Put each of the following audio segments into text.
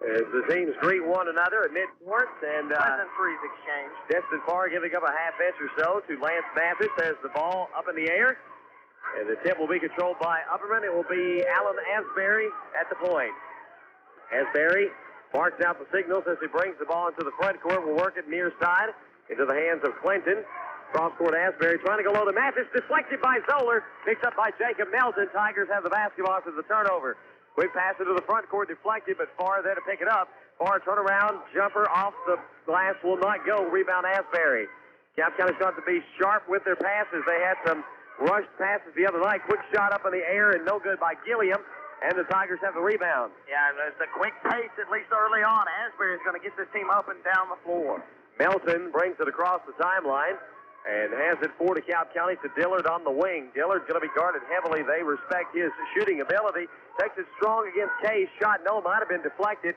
As the teams greet one another at midcourt, and Pleasant freeze exchange. Destin Farr giving up a half inch or so to Lance Mathis as the ball up in the air. And the tip will be controlled by Upperman. It will be Alan Asbury at the point. Asbury barks out the signals as he brings the ball into the front court. Will work it near side into the hands of Clinton. Cross court Asbury trying to go low to Mathis. Deflected by Zoller. Picked up by Jacob Melton. Tigers have the basketball after the turnover. Quick pass into the front court, deflected, but Farr there to pick it up. Farr turnaround, jumper off the glass will not go. Rebound Asbury. Cap County's got to be sharp with their passes. They had some rushed passes the other night. Quick shot up in the air and no good by Gilliam. And the Tigers have the rebound. Yeah, it's a quick pace, at least early on. Asbury's going to get this team up and down the floor. Melton brings it across the timeline and has it for DeKalb County to Dillard on the wing. Dillard's going to be guarded heavily. They respect his shooting ability. Takes it strong against Case. Shot no, might have been deflected.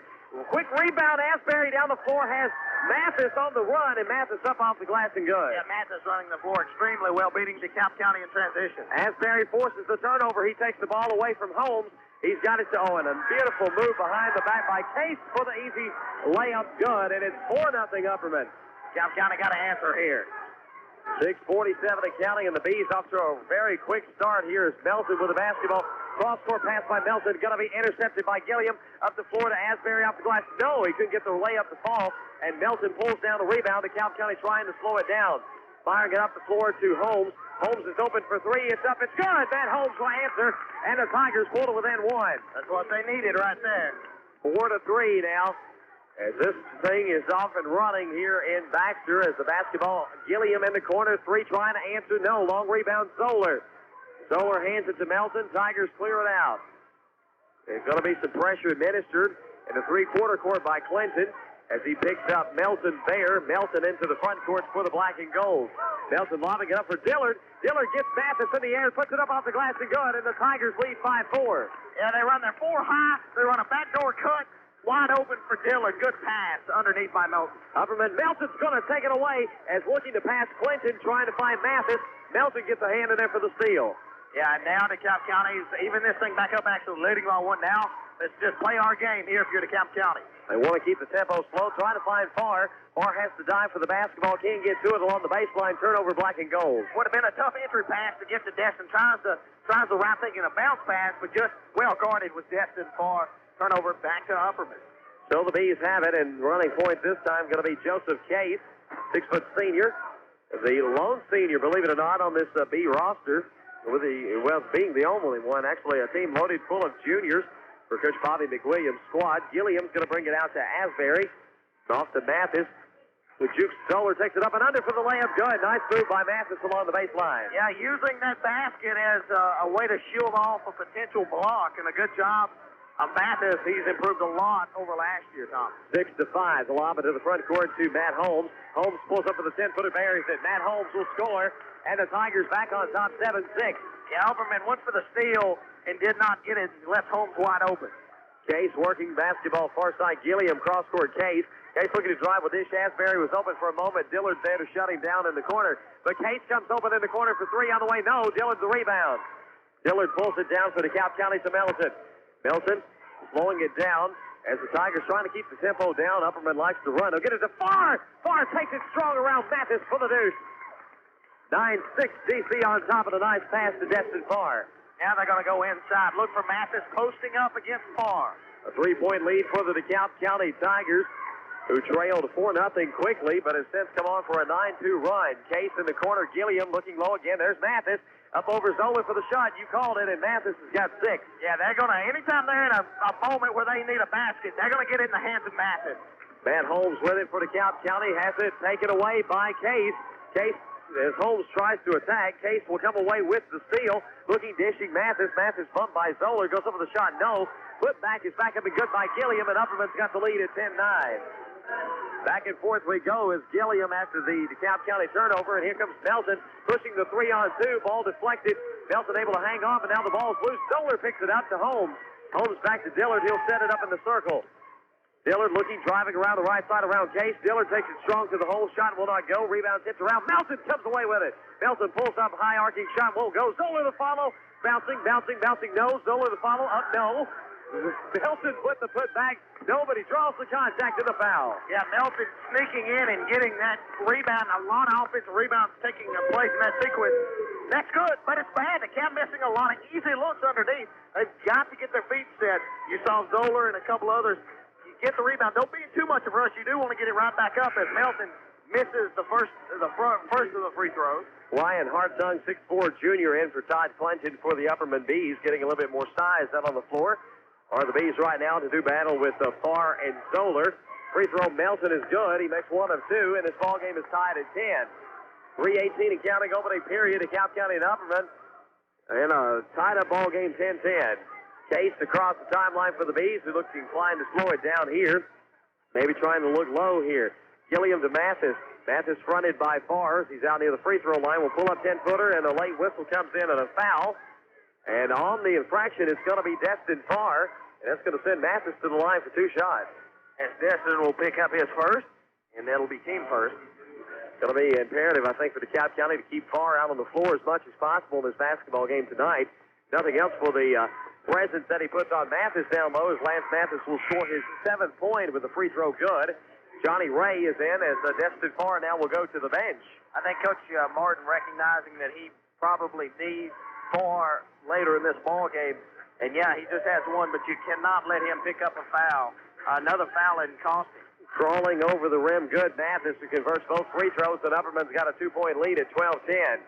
Quick rebound. Asbury down the floor has Mathis on the run, and Mathis up off the glass and good. Yeah, Mathis running the floor extremely well, beating DeKalb County in transition. Asbury forces the turnover. He takes the ball away from Holmes. He's got it to Owen. A beautiful move behind the back by Case for the easy layup. Good, and it's 4-0 Upperman. DeKalb County got to answer here. 6:47 and counting, and the Bees off to a very quick start. Here is Melton with the basketball. Cross-court pass by Melton, going to be intercepted by Gilliam. Up the floor to Asbury off the glass. No, he couldn't get the layup to fall, and Melton pulls down the rebound. DeKalb County trying to slow it down. Firing it up the floor to Holmes. Holmes is open for three. It's up. It's good. Matt Holmes will answer, and the Tigers pull it within one. That's what they needed right there. 4-3 now. As this thing is off and running here in Baxter as the basketball, Gilliam in the corner, three trying to answer, no. Long rebound, Zoller. Zoller hands it to Melton. Tigers clear it out. There's going to be some pressure administered in the three-quarter court by Clinton as he picks up Melton there. Melton into the front court for the black and gold. Melton lobbing it up for Dillard. Dillard gets Mathis in the air, puts it up off the glass and good, and the Tigers lead 5-4. Yeah, they run their four high. They run a backdoor cut. Wide open for Dillard. Good pass underneath by Melton. Upperman. Melton's going to take it away as looking to pass Clinton, trying to find Mathis. Melton gets a hand in there for the steal. Yeah, now DeKalb County is even this thing back up, actually leading by one now. Let's just play our game here if you're DeKalb County. They want to keep the tempo slow, trying to find Farr. Farr has to dive for the basketball. Can't get to it along the baseline. Turnover, black and gold. Would have been a tough entry pass to get to Destin. Tries the right thing in a bounce pass, but just well guarded with Destin Farr. Turnover back to Upperman. So the Bees have it, and running point this time going to be Joseph Case, 6-foot senior. The lone senior, believe it or not, on this Bee roster, with being the only one, actually a team loaded full of juniors for Coach Bobby McWilliams' squad. Gilliam's going to bring it out to Asbury. Off to Mathis. The Juke Zoller takes it up and under for the layup. Good. Nice move by Mathis along the baseline. Yeah, using that basket as a way to shield off a potential block, and a good job of Mathis. He's improved a lot over last year, Tom. 6-5. The lob into the front court to Matt Holmes. Holmes pulls up for the 10-footer, buries it. Matt Holmes will score, and the Tigers back on top 7-6. Yeah, Upperman went for the steal and did not get it. Left Holmes wide open. Case working basketball far side. Gilliam cross-court Case. Case looking to drive with Ish. Asbury was open for a moment. Dillard's there to shut him down in the corner. But Case comes open in the corner for three on the way. No, Dillard's the rebound. Dillard pulls it down for DeKalb County to Melton. Melton slowing it down as the Tigers trying to keep the tempo down. Upperman likes to run. He'll get it to Farr. Farr takes it strong around Mathis for the deuce. 9-6 DC on top of the nice pass to Destin Farr. Now they're going to go inside. Look for Mathis posting up against Farr. A three-point lead for the DeKalb County Tigers, who trailed 4-0 quickly, but has since come on for a 9-2 run. Case in the corner. Gilliam looking low again. There's Mathis. Up over Zoller for the shot. You called it, and Mathis has got 6. Yeah, they're going to, anytime they're in a moment where they need a basket, they're going to get it in the hands of Mathis. Matt Holmes with it for DeKalb County. Has it taken away by Case. Case, as Holmes tries to attack, Case will come away with the steal. Looking, dishing Mathis. Mathis bumped by Zoller. Goes up with the shot. No. Put back is back up and good by Gilliam, and Upperman's got the lead at 10-9. Back and forth we go as Gilliam after the DeKalb County turnover, and here comes Melton pushing the 3-on-2. Ball deflected. Melton able to hang off, and now the ball's loose. Zoller picks it up to Holmes. Holmes back to Dillard. He'll set it up in the circle. Dillard looking, driving around the right side around Case. Dillard takes it strong to the hole. Shot will not go. Rebound tipped around. Melton comes away with it. Melton pulls up high, arcing shot won't go. Zoller the follow. Bouncing. No. Zoller the follow. Up, no. Melton with the putback. Nobody draws the contact to the foul. Yeah, Melton sneaking in and getting that rebound. A lot of offensive rebounds taking place in that sequence. That's good, but it's bad. The Cavs missing a lot of easy looks underneath. They've got to get their feet set. You saw Zoller and a couple others. You get the rebound. Don't be in too much of a rush. You do want to get it right back up as Melton misses the first of the free throws. 𝗨𝗪𝗏𝗏, 6'4" junior, in for Todd Clinton for the Upperman Bees, getting a little bit more size out on the floor. Are the Bees right now to do battle with Farr and Zoller. Free throw, Melton is good. He makes 1 of 2, and this ball game is tied at 10. 3:18 and counting, opening period. DeKalb County and Upperman in a tied-up ball game, 10-10. Case across the timeline for the Bees, who looks inclined to slow it down here. Maybe trying to look low here. Gilliam to Mathis. Mathis fronted by Farr. He's out near the free throw line. Will pull up 10-footer, and a late whistle comes in and a foul. And on the infraction, it's going to be Destin Farr, and that's going to send Mathis to the line for 2 shots. As Destin will pick up his first, and that'll be team first. It's going to be imperative, I think, for DeKalb County to keep Farr out on the floor as much as possible in this basketball game tonight. Nothing else for the presence that he puts on Mathis down low, as Lance Mathis will score his 7th point with the free throw good. Johnny Ray is in as Destin Farr now will go to the bench. I think Coach Martin recognizing that he probably needs Farr later in this ball game. And, yeah, he just has 1, but you cannot let him pick up a foul. Another foul and cost him. Crawling over the rim, good. Mathis who converts both free throws, and Upperman's got a 2-point lead at 12-10.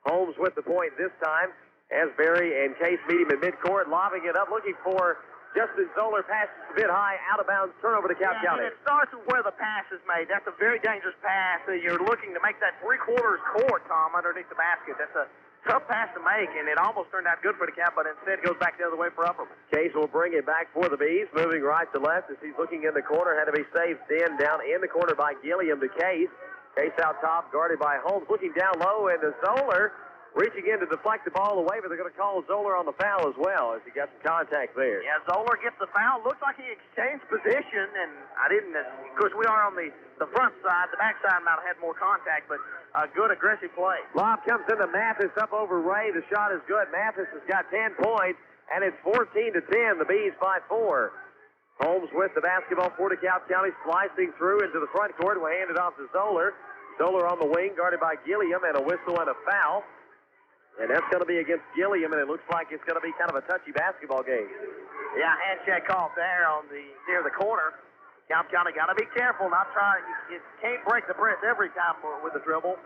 Holmes with the point this time. Asbury and Case meet him in midcourt, lobbing it up, looking for Justin Zoller. Passes a bit high, out of bounds, turnover to DeKalb County. And it starts with where the pass is made. That's a very dangerous pass. You're looking to make that 3/4 court, Tom, underneath the basket. That's a tough pass to make, and it almost turned out good for DeKalb, but instead goes back the other way for Upperman. Case will bring it back for the Bees, moving right to left as he's looking in the corner. Had to be saved in down in the corner by Gilliam to Case. Case out top, guarded by Holmes, looking down low, and Zoller reaching in to deflect the ball away, but they're going to call Zoller on the foul as well as he got some contact there. Yeah, Zoller gets the foul. Looks like he exchanged position, and I didn't. Of course, we are on the front side. The back side might have had more contact, but a good aggressive play. Lob comes into Mathis up over Ray. The shot is good. Mathis has got 10 points, and it's 14-10. The Bees by 4. Holmes with the basketball for DeKalb County, slicing through into the front court. Will hand it off to Zoller. Zoller on the wing, guarded by Gilliam, and a whistle and a foul. And that's going to be against Gilliam, and it looks like it's going to be kind of a touchy basketball game. Yeah, hand check off there on the near the corner. DeKalb County got to be careful, not trying. You can't break the press every time with the dribble.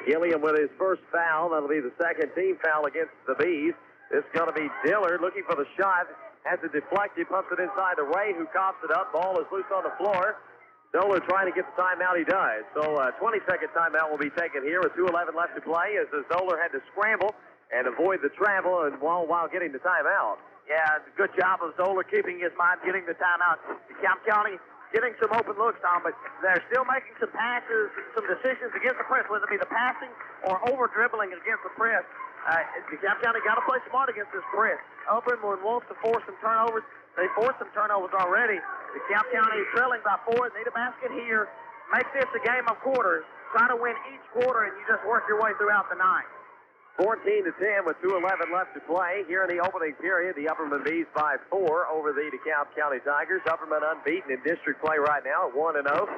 Gilliam with his first foul. That'll be the second team foul against the Bees. This is going to be Dillard looking for the shot. Has it deflected, pumps it inside to Ray, who coughs it up. Ball is loose on the floor. Zoller trying to get the timeout. He does. So 20-second timeout will be taken here with 2:11 left to play as Zoller had to scramble and avoid the travel and while getting the timeout. Yeah, good job of Zoller keeping his mind, getting the timeout. DeKalb County getting some open looks, Tom, but they're still making some passes, some decisions against the press, whether it be the passing or over-dribbling against the press. DeKalb County got to play smart against this press. Upperman wants to force some turnovers. They forced some turnovers already. DeKalb County trailing by 4. Need a basket here. Make this a game of quarters. Try to win each quarter, and you just work your way throughout the night. 14-10 with 2:11 left to play. Here in the opening period, the Upperman Bees by 4 over the DeKalb County Tigers. Upperman unbeaten in district play right now at 1-0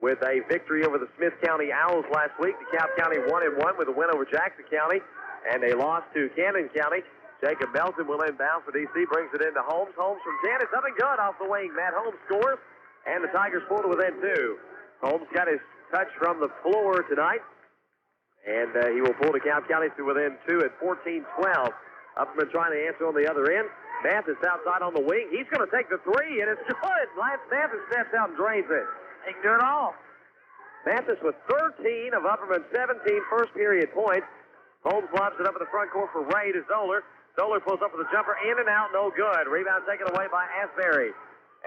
with a victory over the Smith County Owls last week. DeKalb County 1-1 with a win over Jackson County and a loss to Cannon County. Jacob Melton will inbound for DC, brings it into Holmes. Holmes from 10, it's up and good off the wing. Matt Holmes scores, and the Tigers pull to within 2. Holmes got his touch from the floor tonight, and he will pull DeKalb County to within 2 at 14-12. Upperman trying to answer on the other end. Mathis outside on the wing. He's going to take the 3, and it's good. Lance Mathis steps out and drains it. He can do it all. Mathis with 13 of Upperman's 17 first period points. Holmes lobs it up in the front court for Ray to Zoller. Zoller pulls up with a jumper, in and out, no good. Rebound taken away by Asbury.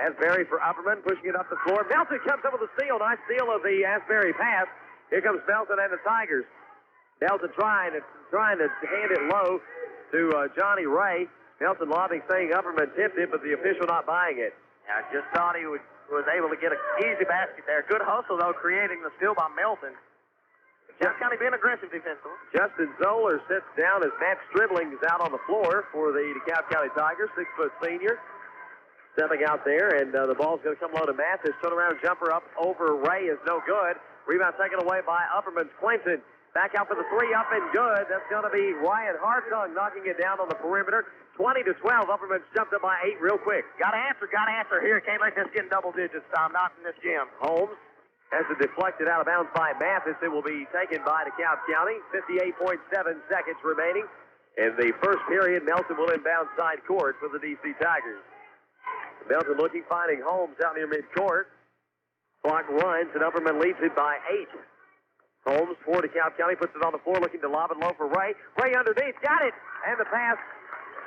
Asbury for Upperman, pushing it up the floor. Melton comes up with a steal. Nice steal of the Asbury pass. Here comes Melton and the Tigers. Melton trying to hand it low to Johnny Ray. Melton lobbing, saying Upperman tipped it, but the official not buying it. I just thought he was able to get an easy basket there. Good hustle, though, creating the steal by Melton. Just kind of being aggressive defensively. Justin Zoller sits down as Matt Stribling is out on the floor for the DeKalb County Tigers, 6-foot senior. stepping out there, and the ball's going to come low to Mathis. Turnaround jumper up over Ray is no good. Rebound taken away by Upperman's Clinton. Back out for the three, up and good. That's going to be 𝗏𝗏𝗏𝗏 knocking it down on the perimeter. 20-12. Upperman's jumped up by 8 real quick. Got to answer here. Can't let this get in double digits, Tom. Not in this gym. Holmes has it deflected out of bounds by Mathis. It will be taken by DeKalb County. 58.7 seconds remaining. In the first period, Melton will inbound side court for the DC Tigers. Melton looking, finding Holmes out near midcourt. Clock runs, and Upperman leads it by 8. Holmes for DeKalb County, puts it on the floor, looking to lob it low for Ray. Ray underneath, got it! And the pass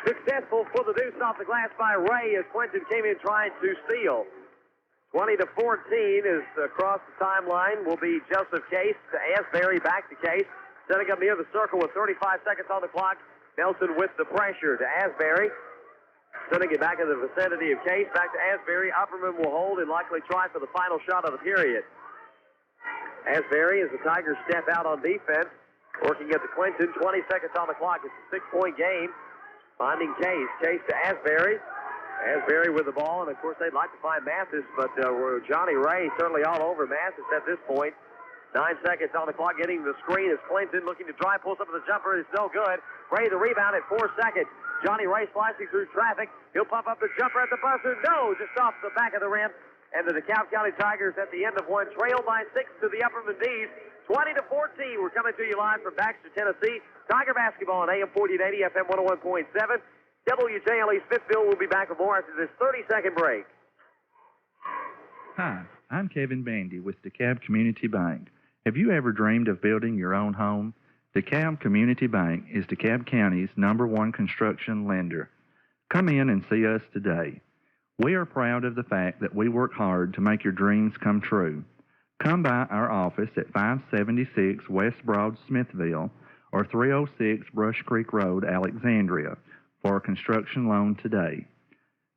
successful for the deuce off the glass by Ray as Clinton came in trying to steal. 20-14 is across the timeline. Will be Joseph Case to 𝗏𝗏𝗏𝗏, back to Case. Setting up near the circle with 35 seconds on the clock. Nelson with the pressure to 𝗏𝗏𝗏𝗏. Sending it back in the vicinity of Case. Back to 𝗏𝗏𝗏𝗏. Upperman will hold and likely try for the final shot of the period. 𝗏𝗏𝗏𝗏, as the Tigers step out on defense. Working at the Clinton. 20 seconds on the clock. It's a 6-point game. Finding Case. Case to 𝗏𝗏𝗏𝗏𝗏. 𝗏𝗏𝗏𝗏 with the ball, and of course they'd like to find Mathis, but Johnny Ray certainly all over Mathis at this point. 9 seconds on the clock, getting the screen is Clinton looking to drive, pulls up with the jumper, it's no good. Ray the rebound at 4 seconds. Johnny Ray slicing through traffic. He'll pump up the jumper at the buzzer. No, just off the back of the rim. And the DeKalb County Tigers at the end of one trail by 6 to the Upperman Bees. 20-14. We're coming to you live from Baxter, Tennessee. Tiger basketball on AM 1480, FM 101.7. WJLE Smithville will be back with more after this 30-second break. Hi, I'm Kevin Bandy with DeKalb Community Bank. Have you ever dreamed of building your own home? DeKalb Community Bank is DeKalb County's #1 construction lender. Come in and see us today. We are proud of the fact that we work hard to make your dreams come true. Come by our office at 576 West Broad, Smithville, or 306 Brush Creek Road, Alexandria, for a construction loan today.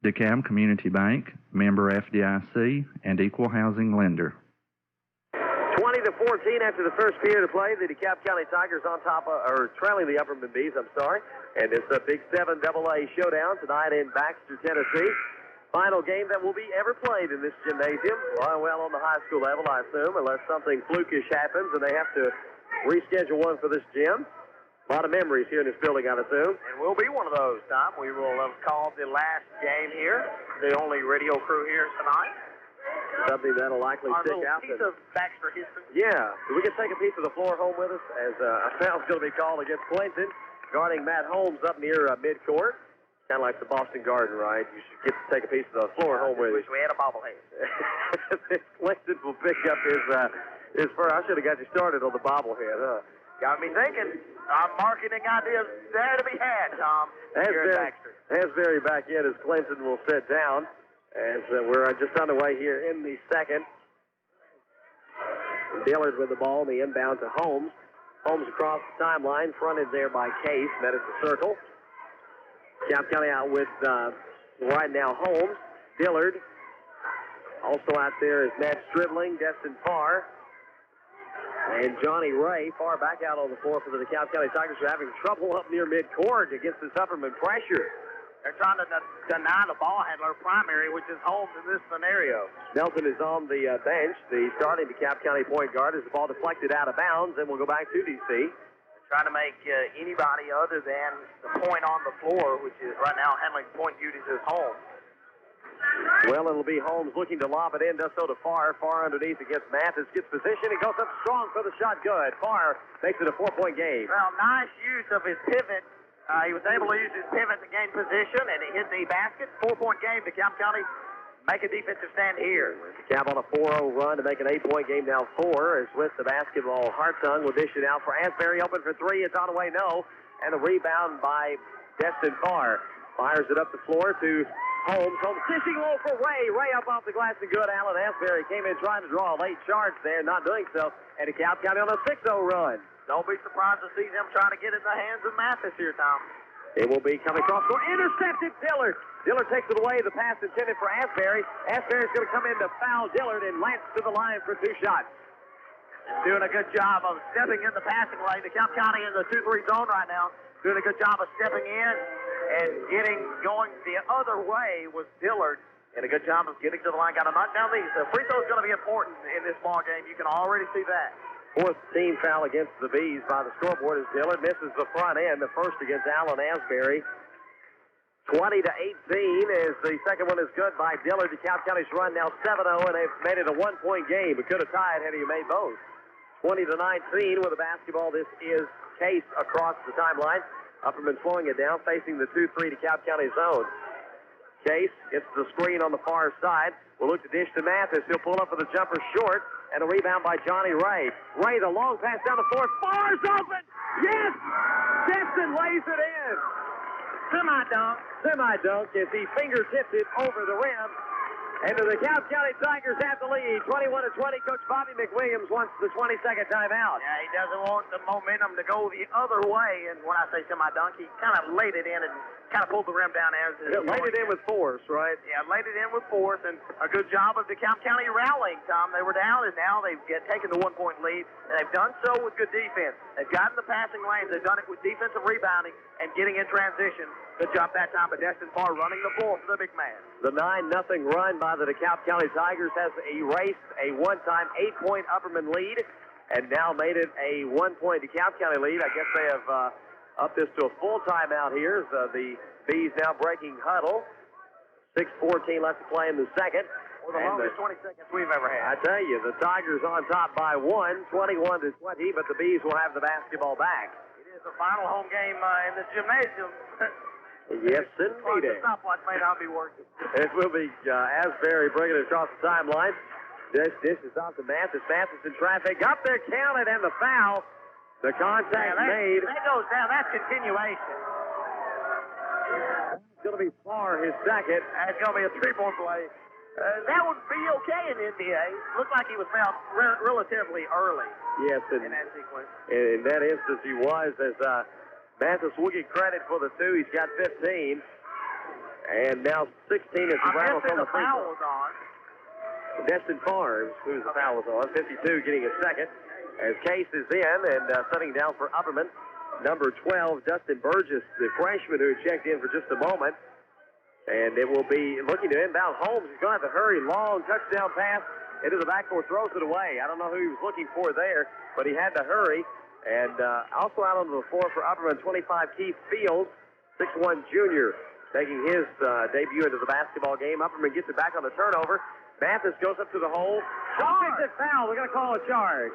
DeKalb Community Bank, member FDIC, and equal housing lender. 20-14 after the first period of play. The DeKalb County Tigers on top of, or trailing the Upperman Bees, And it's a Big 7 AA showdown tonight in Baxter, Tennessee. Final game that will be ever played in this gymnasium. Well, on the high school level, I assume, unless something flukish happens and they have to reschedule one for this gym. A lot of memories here in this building, I assume. And we'll be one of those, Tom. We will have called the last game here. The only radio crew here tonight. Something that'll likely stick out. A piece of Baxter history. Yeah. We can take a piece of the floor home with us as a foul's going to be called against Clinton, guarding Matt Holmes up near midcourt. Kind of like the Boston Garden, right? You should get to take a piece of the floor home with you. Wish we had a bobblehead. Clinton will pick up his first. I should have got you started on the bobblehead, huh? Got me thinking. Our marketing ideas there to be had, Tom. Here at Baxter. 𝗏𝗏𝗏𝗏𝗏, back in as Clinton will sit down. As we're just underway here in the second. Dillard with the ball, the inbound to Holmes. Holmes across the timeline, fronted there by Case, met at the circle. DeKalb County out with right now Holmes. Dillard. Also out there is Matt Stribling, Destin Farr, and Johnny Ray. Far back out on the floor for the DeKalb County Tigers, who are having trouble up near midcourt against this Upperman pressure. They're trying to deny the ball handler primary, which is Holmes in this scenario. Melton is on the bench, the starting DeKalb County point guard, as the ball deflected out of bounds, and we'll go back to DC. They're trying to make anybody other than the point on the floor, which is right now handling point duties, is Holmes. Well, it'll be Holmes looking to lob it in, does so to Farr. Farr underneath against Mathis, gets position. He goes up strong for the shot. Good. Farr makes it a 4-point game. Well, nice use of his pivot. He was able to use his pivot to gain position, and he hit the basket. 4-point game. DeKalb County make a defensive stand here. DeKalb on a 4-0 run to make an 8-point game now 4. As with the basketball, 𝗏𝗏𝗏𝗏𝗏 will dish it out for 𝗏𝗏𝗏𝗏𝗏 open for 3. It's on the way, no. And a rebound by Destin Farr. Fires it up the floor to Holmes. Holmes fishing low for Ray. Ray up off the glass and good. Alan 𝗏𝗏𝗏𝗏𝗏 came in trying to draw a late charge there, not doing so. And DeKalb County on a 6-0 run. Don't be surprised to see them trying to get it in the hands of Mathis here, Tom. It will be coming across for intercepted Dillard. Dillard takes it away. The pass intended for 𝗏𝗏𝗏𝗏𝗏𝗏. 𝗏𝗏𝗏𝗏𝗏𝗏 is going to come in to foul Dillard and Lance to the line for 2 shots. Doing a good job of stepping in the passing lane. DeKalb County in the 2-3 zone right now. Doing a good job of stepping in and getting going the other way was Dillard. And a good job of getting to the line. Got to knock down these. The free throw is going to be important in this ball game. You can already see that. Fourth team foul against the Bees by the scoreboard as Dillard misses the front end. The first against Alan Asbury. 20-18 as the second one is good by Dillard. DeKalb County's run now 7-0, and they've made it a one-point game. But could have tied had he made both. 20-19 with the basketball. This is Case across the timeline. Upperman slowing it down, facing the 2-3 DeKalb County zone. Case gets the screen on the far side. We'll look to dish to Mathis. He'll pull up for the jumper short, and a rebound by Johnny Ray. Ray, the long pass down the floor. Farr's open! Yes! Destin lays it in. Semi-dunk. Semi-dunk as he fingertips it over the rim. And the DeKalb County Tigers have the lead, 21-20. Coach Bobby McWilliams wants the 22nd timeout. Yeah, he doesn't want the momentum to go the other way. And when I say semi-dunk, he kind of laid it in and kind of pulled the rim down there. Laid it in with force, right? Yeah, laid it in with force, and a good job of DeKalb County rallying, Tom. They were down, and now they've taken the one-point lead, and they've done so with good defense. They've gotten the passing lanes. They've done it with defensive rebounding and getting in transition. Good job that time by Destin Farr running the floor for the big man. The 9-0 run by the DeKalb County Tigers has erased a one-time 8-point Upperman lead and now made it a 1-point DeKalb County lead. I guess they have upped this to a full timeout here. The Bees now breaking huddle. 6:14 left to play in the second. Or the longest 20 seconds we've ever had. I tell you, the Tigers on top by 21-20, but the Bees will have the basketball back. It is the final home game in the gymnasium. Yes, indeed. The stopwatch may not be working. It will be Asbury bringing it across the timeline. This is off to Mathis. Mathis in traffic. Up there, counted, and the foul. The contact made. That goes down. That's continuation. It's going to be Farr, his second. It's going to be a three-point play. That would be okay in NBA. Looked like he was fouled relatively early. Yes, in that sequence. In that instance, he was, as Mathis will get credit for the two. He's got 15. And now 16 is the rattle from the free foul was on. Destin Farr, who the foul was on. 52 getting a second. As Case is in and setting down for Upperman. Number 12, Dustin Burgess, the freshman who checked in for just a moment. And it will be looking to inbound Holmes. He's going to have to hurry. Long touchdown pass into the backcourt, throws it away. I don't know who he was looking for there, but he had to hurry. And also out on the floor for Upperman, 25, Keith Fields, 6'1 junior, making his debut into the basketball game. Upperman gets it back on the turnover. Mathis goes up to the hole. Offensive foul. We're going to call a charge.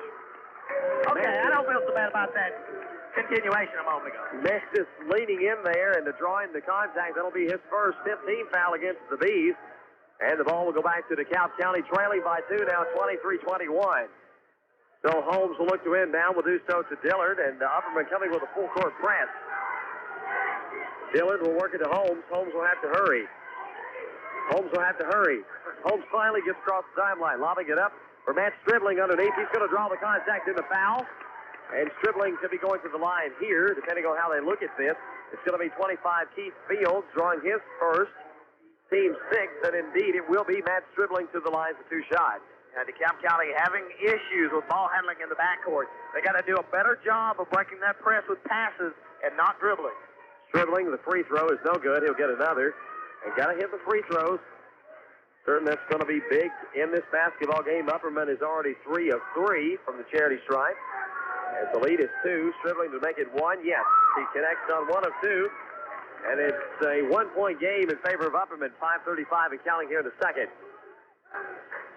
Okay, I don't feel so bad about that continuation a moment ago. Mathis leaning in there and drawing the contact. That'll be his first 15 foul against the Bees. And the ball will go back to DeKalb County, trailing by 2 now, 23-21. So Holmes will look to inbound. Will do so to Dillard, and Upperman coming with a full-court press. Dillard will work it to Holmes. Holmes will have to hurry. Holmes finally gets across the timeline, lobbing it up for Matt Stribling underneath. He's going to draw the contact in the foul. And Stribling could be going to the line here, depending on how they look at this. It's going to be 25, Keith Fields, drawing his first, team sixth, and indeed it will be Matt Stribling to the line for two shots. DeKalb County having issues with ball handling in the backcourt. They got to do a better job of breaking that press with passes and not dribbling. Stribling, the free throw is no good. He'll get another. And got to hit the free throws. Certainly that's going to be big in this basketball game. Upperman is already 3 of 3 from the charity stripe. As the lead is 2, Stribling to make it 1. Yes, he connects on 1 of 2. And it's a 1-point game in favor of Upperman. 5:35 and counting here in the second.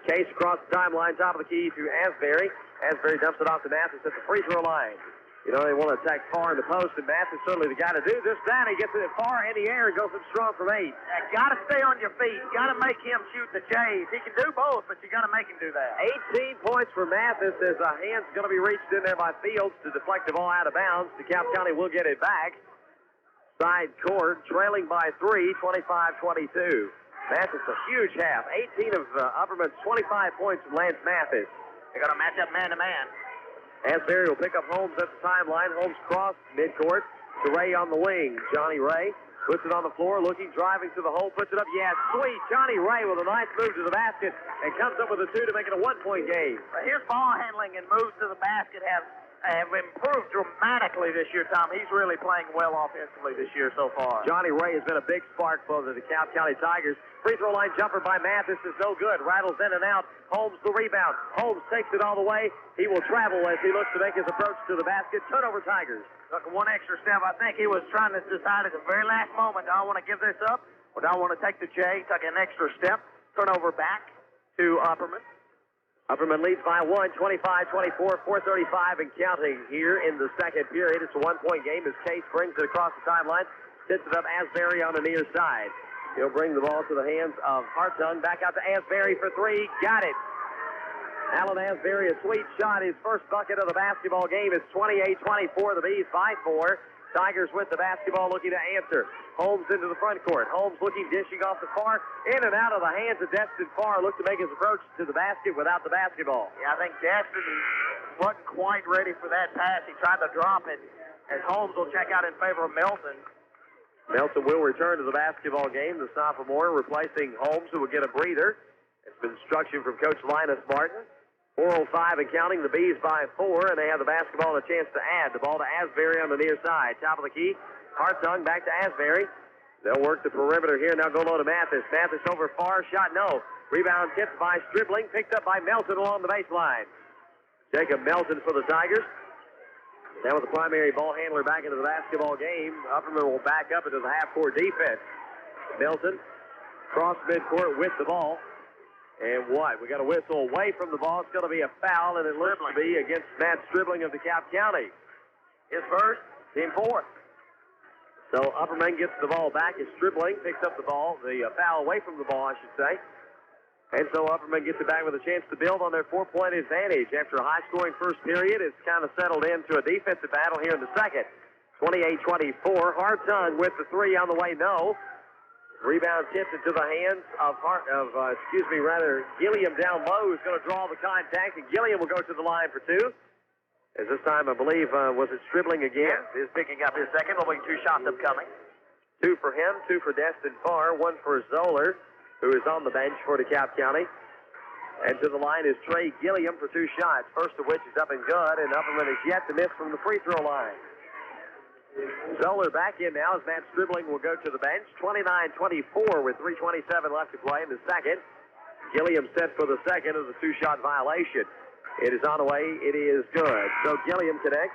Case across the timeline, top of the key to Asbury. Asbury dumps it off to Mathis at the free throw line. You know, they want to attack Farr in the post, and Mathis certainly the guy to do just that. He gets it far in the air and goes up strong from 8. Got to stay on your feet. Got to make him shoot the J's. He can do both, but you got to make him do that. 18 points for Mathis as a hand's going to be reached in there by Fields to deflect the ball out of bounds. DeKalb County will get it back. Side court, trailing by 3, 25-22. Mathis a huge half. 18 of Upperman's 25 points from Lance Mathis. They're going to match up man-to-man. Asbury will pick up Holmes at the timeline. Holmes cross midcourt to Ray on the wing. Johnny Ray puts it on the floor, looking, driving to the hole, puts it up. Yeah, sweet. Johnny Ray with a nice move to the basket and comes up with a 2 to make it a 1-point game. His ball handling and moves to the basket have have improved dramatically this year, Tom. He's really playing well offensively this year so far. Johnny Ray has been a big spark for the DeKalb County Tigers. Free throw line jumper by Mathis is no good. Rattles in and out. Holmes the rebound. Holmes takes it all the way. He will travel as he looks to make his approach to the basket. Turnover Tigers. Took one extra step. I think he was trying to decide at the very last moment, do I want to give this up or do I want to take the J? Took an extra step. Turnover back to Upperman. Upperman leads by 1, 25-24, 4:35 and counting here in the second period. It's a one-point game as Case brings it across the timeline, sits it up Asbury on the near side. He'll bring the ball to the hands of Hartung. Back out to Asbury for three. Got it. Alan Asbury, a sweet shot. His first bucket of the basketball game. It's 28-24. The Bees by 4. Tigers with the basketball looking to answer. Holmes into the front court. Holmes looking, dishing off the far. In and out of the hands of Destin Farr. Looked to make his approach to the basket without the basketball. Yeah, I think Destin wasn't quite ready for that pass. He tried to drop it, and Holmes will check out in favor of Melton. Melton will return to the basketball game. The sophomore replacing Holmes, who will get a breather. It's been instruction from Coach Lynus Martin. 4:05 and counting. The Bees by 4, and they have the basketball and a chance to add. The ball to Asbury on the near side. Top of the key. Hartung back to Asbury. They'll work the perimeter here. Now go low to Mathis. Mathis over Farr. Shot no. Rebound tipped by Stribling. Picked up by Melton along the baseline. Jacob Melton for the Tigers. Now with the primary ball handler back into the basketball game, Upperman will back up into the half-court defense. Melton cross midcourt with the ball. And what? We got a whistle away from the ball. It's going to be a foul, and it looks to be against Matt Stribling of DeKalb County. His first, team fourth. So Upperman gets the ball back as Stribling picks up the ball, the foul away from the ball, I should say. And so Upperman gets it back with a chance to build on their 4-point advantage. After a high-scoring first period, it's kind of settled into a defensive battle here in the second. 28-24. Hartung with the three on the way, no. Rebound tipped into the hands of Gilliam down low, who's going to draw the contact, and Gilliam will go to the line for two. As this time, I believe, was it Stribling again? Yes, he's picking up his second. There'll be 2 shots upcoming. 2 for him, 2 for Destin Farr, 1 for Zoller, who is on the bench for DeKalb County. And to the line is Trey Gilliam for 2 shots, first of which is up and good, and Upperman is yet to miss from the free throw line. Zoller back in now as Matt Stribling will go to the bench. 29-24 with 3:27 left to play in the second. Gilliam set for the second of the 2-shot violation. It is on the way. It is good. So Gilliam connects.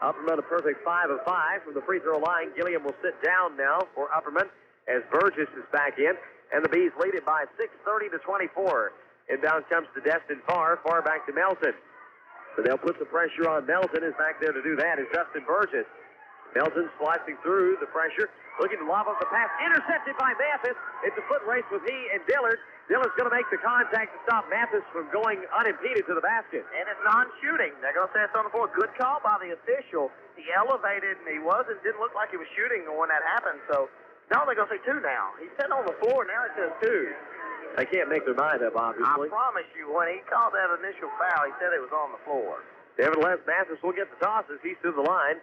Upperman a perfect 5 of 5 from the free throw line. Gilliam will sit down now for Upperman as Burgess is back in. And the Bees lead it by 6, 30-24. Inbound comes to Destin Farr. Farr back to Melton. So they'll put the pressure on Melton. Is back there to do that is Justin Burgess. Melton slicing through the pressure, looking to lob up the pass, intercepted by Mathis. It's a foot race with he and Dillard. Dillard's going to make the contact to stop Mathis from going unimpeded to the basket. And it's non-shooting. They're going to say it's on the floor. Good call by the official. He elevated, and he didn't look like he was shooting when that happened. So now they're going to say 2 now. He's sitting on the floor. Now it says 2. They can't make their mind up, obviously. I promise you, when he called that initial foul, he said it was on the floor. Nevertheless, Mathis will get the toss as he's to the line.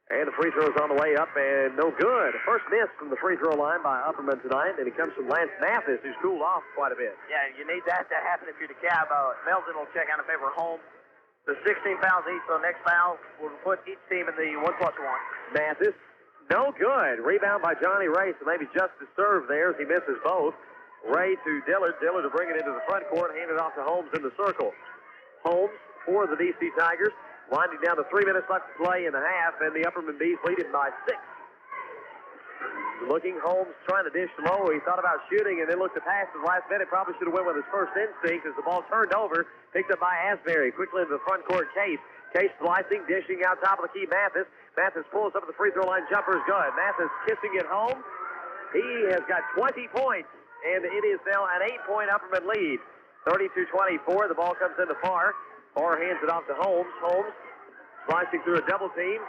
And the free throw's on the way up, and no good. First miss from the free throw line by Upperman tonight, and it comes from Lance Mathis, who's cooled off quite a bit. Yeah, you need that to happen if you're DeKalb. Melton will check out in favor of Holmes. The 16 fouls each, so the next foul will put each team in the 1+1. Mathis, no good. Rebound by Johnny Ray, so maybe just to serve there as he misses both. Ray to Dillard. Dillard to bring it into the front court, hand it off to Holmes in the circle. Holmes for the DC Tigers. Winding down to 3 minutes left to play in the half, and the Upperman Bees lead it by 6. Looking, Holmes trying to dish low. He thought about shooting and then looked to pass at the last minute. Probably should have went with his first instinct as the ball turned over. Picked up by Asbury. Quickly into the front court, Case. Case slicing, dishing out top of the key, Mathis. Mathis pulls up at the free throw line. Jumper is good. Mathis kissing it home. He has got 20 points, and it is now an 8-point Upperman lead. 32-24. The ball comes into Farr. Farr hands it off to Holmes. Holmes slicing through a double team.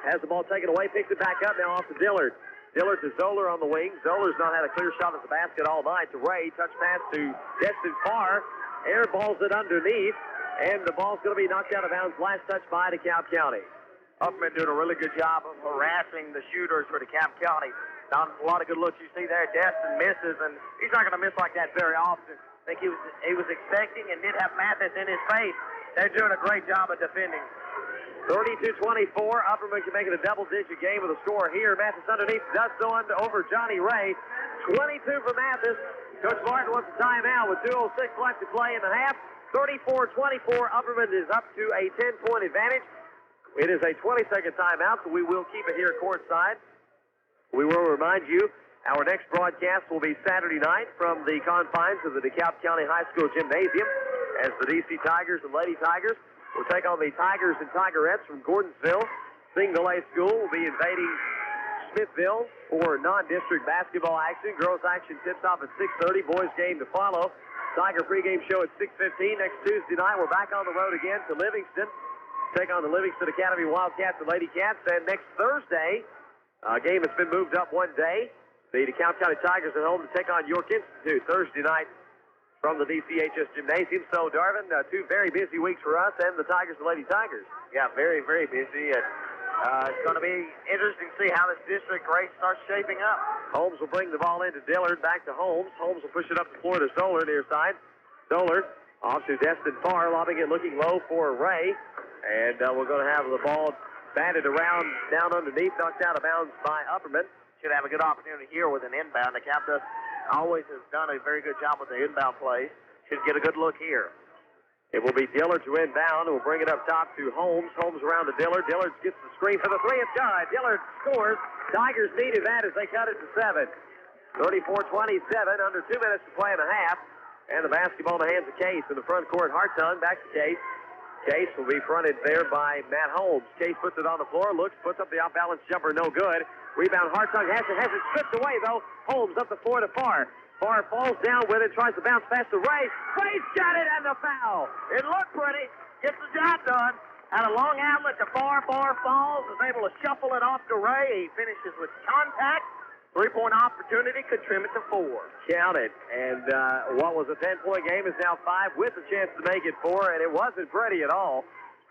Has the ball taken away. Picks it back up now off to Dillard. Dillard to Zoller on the wing. Zoller's not had a clear shot at the basket all night. To Ray. Touch pass to Destin Farr. Air balls it underneath. And the ball's going to be knocked out of bounds. Last touch by DeKalb County. Upperman doing a really good job of harassing the shooters for DeKalb County. Not a lot of good looks you see there. Destin misses, and he's not going to miss like that very often. I think he was expecting and did have Mathis in his face. They're doing a great job of defending. 32-24. Upperman can make it a double-digit game with a score here. Mathis underneath does so over Johnny Ray. 22 for Mathis. Coach Martin wants a timeout with 2:06 left to play in the half. 34-24. Upperman is up to a 10-point advantage. It is a 20-second timeout, so we will keep it here courtside. We will remind you, our next broadcast will be Saturday night from the confines of the DeKalb County High School Gymnasium as the DC Tigers and Lady Tigers will take on the Tigers and Tigerettes from Gordonsville. Single A School will be invading Smithville for non-district basketball action. Girls action tips off at 6:30. Boys game to follow. Tiger pregame show at 6:15. Next Tuesday night, we're back on the road again to Livingston. Take on the Livingston Academy Wildcats and Lady Cats. And next Thursday, a game that's been moved up one day. The DeKalb County Tigers at home to take on York Institute Thursday night from the DCHS Gymnasium. So, Darvin, 2 very busy weeks for us and the Tigers and Lady Tigers. Yeah, very, very busy. And it's going to be interesting to see how this district race starts shaping up. Holmes will bring the ball into Dillard, back to Holmes. Holmes will push it up the floor to Zoller near side. Zoller off to Destin Farr, lobbing it looking low for Ray. And we're going to have the ball batted around down underneath, knocked out of bounds by Upperman. Should have a good opportunity here with an inbound. The DeKalb always has done a very good job with the inbound plays. Should get a good look here. It will be Dillard to inbound. We'll bring it up top to Holmes. Holmes around to Dillard. Dillard gets the screen for the three. It's good. Dillard scores. Tigers needed that as they cut it to 7. 34-27, under 2 minutes to play in the half. And the basketball in the hands of Case in the front court. Hartung back to Case. Case will be fronted there by Matt Holmes. Case puts it on the floor, looks, puts up the off-balance jumper, no good. Rebound, Hartung has it stripped away, though. Holmes up the floor to Farr. Farr falls down with it, tries to bounce past the Ray. Ray's got it, and the foul. It looked pretty. Gets the job done. Had a long outlet to Farr. Farr falls, is able to shuffle it off to Ray. He finishes with contact. 3-point opportunity, could trim it to 4. Count it. And what was a 10-point game is now 5 with a chance to make it 4, and it wasn't pretty at all.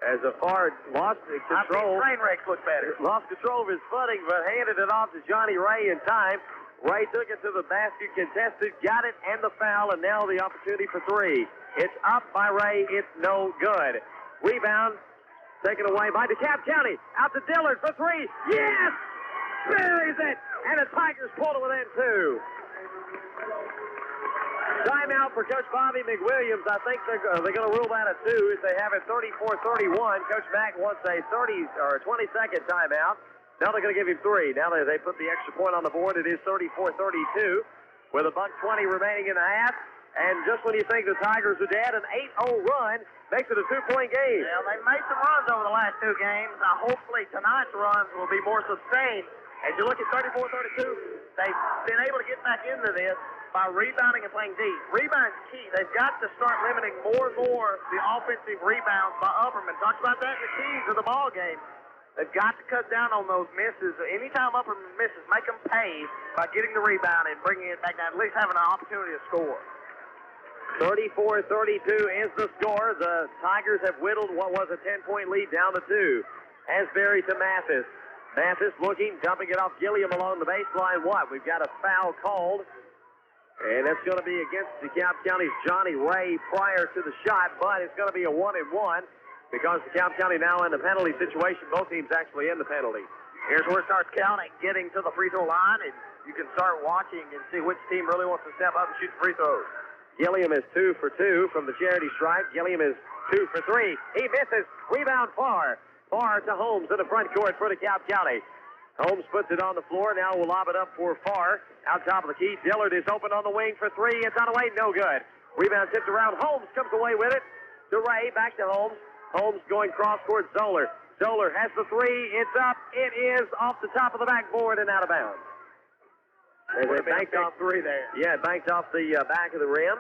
As Farr lost control. Train wrecks look better. Lost control of his footing, but handed it off to Johnny Ray in time. Ray took it to the basket, contested, got it, and the foul, and now the opportunity for 3. It's up by Ray. It's no good. Rebound taken away by DeKalb County. Out to Dillard for 3. Yes! Buries it! And the Tigers pulled it within 2. Timeout for Coach Bobby McWilliams. I think they're going to rule that a 2 if they have it 34-31. Coach Mack wants a 20-second timeout. Now they're going to give him 3. Now that they put the extra point on the board, it is 34-32 with $1:20 remaining in the half. And just when you think the Tigers are dead, an 8-0 run makes it a 2-point game. Well, they've made some runs over the last 2 games. Hopefully tonight's runs will be more sustained. As you look at 34-32, they've been able to get back into this by rebounding and playing deep. Rebound's key. They've got to start limiting more and more the offensive rebounds by Upperman. Talked about that in the keys of the ball game. They've got to cut down on those misses. Anytime Upperman misses, make them pay by getting the rebound and bringing it back down, at least having an opportunity to score. 34-32 is the score. The Tigers have whittled what was a 10-point lead down to 2. Asbury to Mathis. Mathis looking, dumping it off Gilliam along the baseline. We've got a foul called. And that's going to be against DeKalb County's Johnny Ray prior to the shot, but it's going to be a 1-1 because DeKalb County now in the penalty situation. Both teams actually in the penalty. Here's where it starts counting, getting to the free throw line, and you can start watching and see which team really wants to step up and shoot the free throws. Gilliam is 2 for 2 from the charity stripe. Gilliam is 2 for 3. He misses. Rebound Farr. Farr to Holmes in the front court for DeKalb County. Holmes puts it on the floor. Now we'll lob it up for Farr. Out top of the key. Dillard is open on the wing for 3. It's on the way. No good. Rebound tipped around. Holmes comes away with it. To Ray. Back to Holmes. Holmes going cross court. Zoller. Zoller has the 3. It's up. It is off the top of the backboard and out of bounds. They banked off 3 there. Yeah, banked off the back of the rim.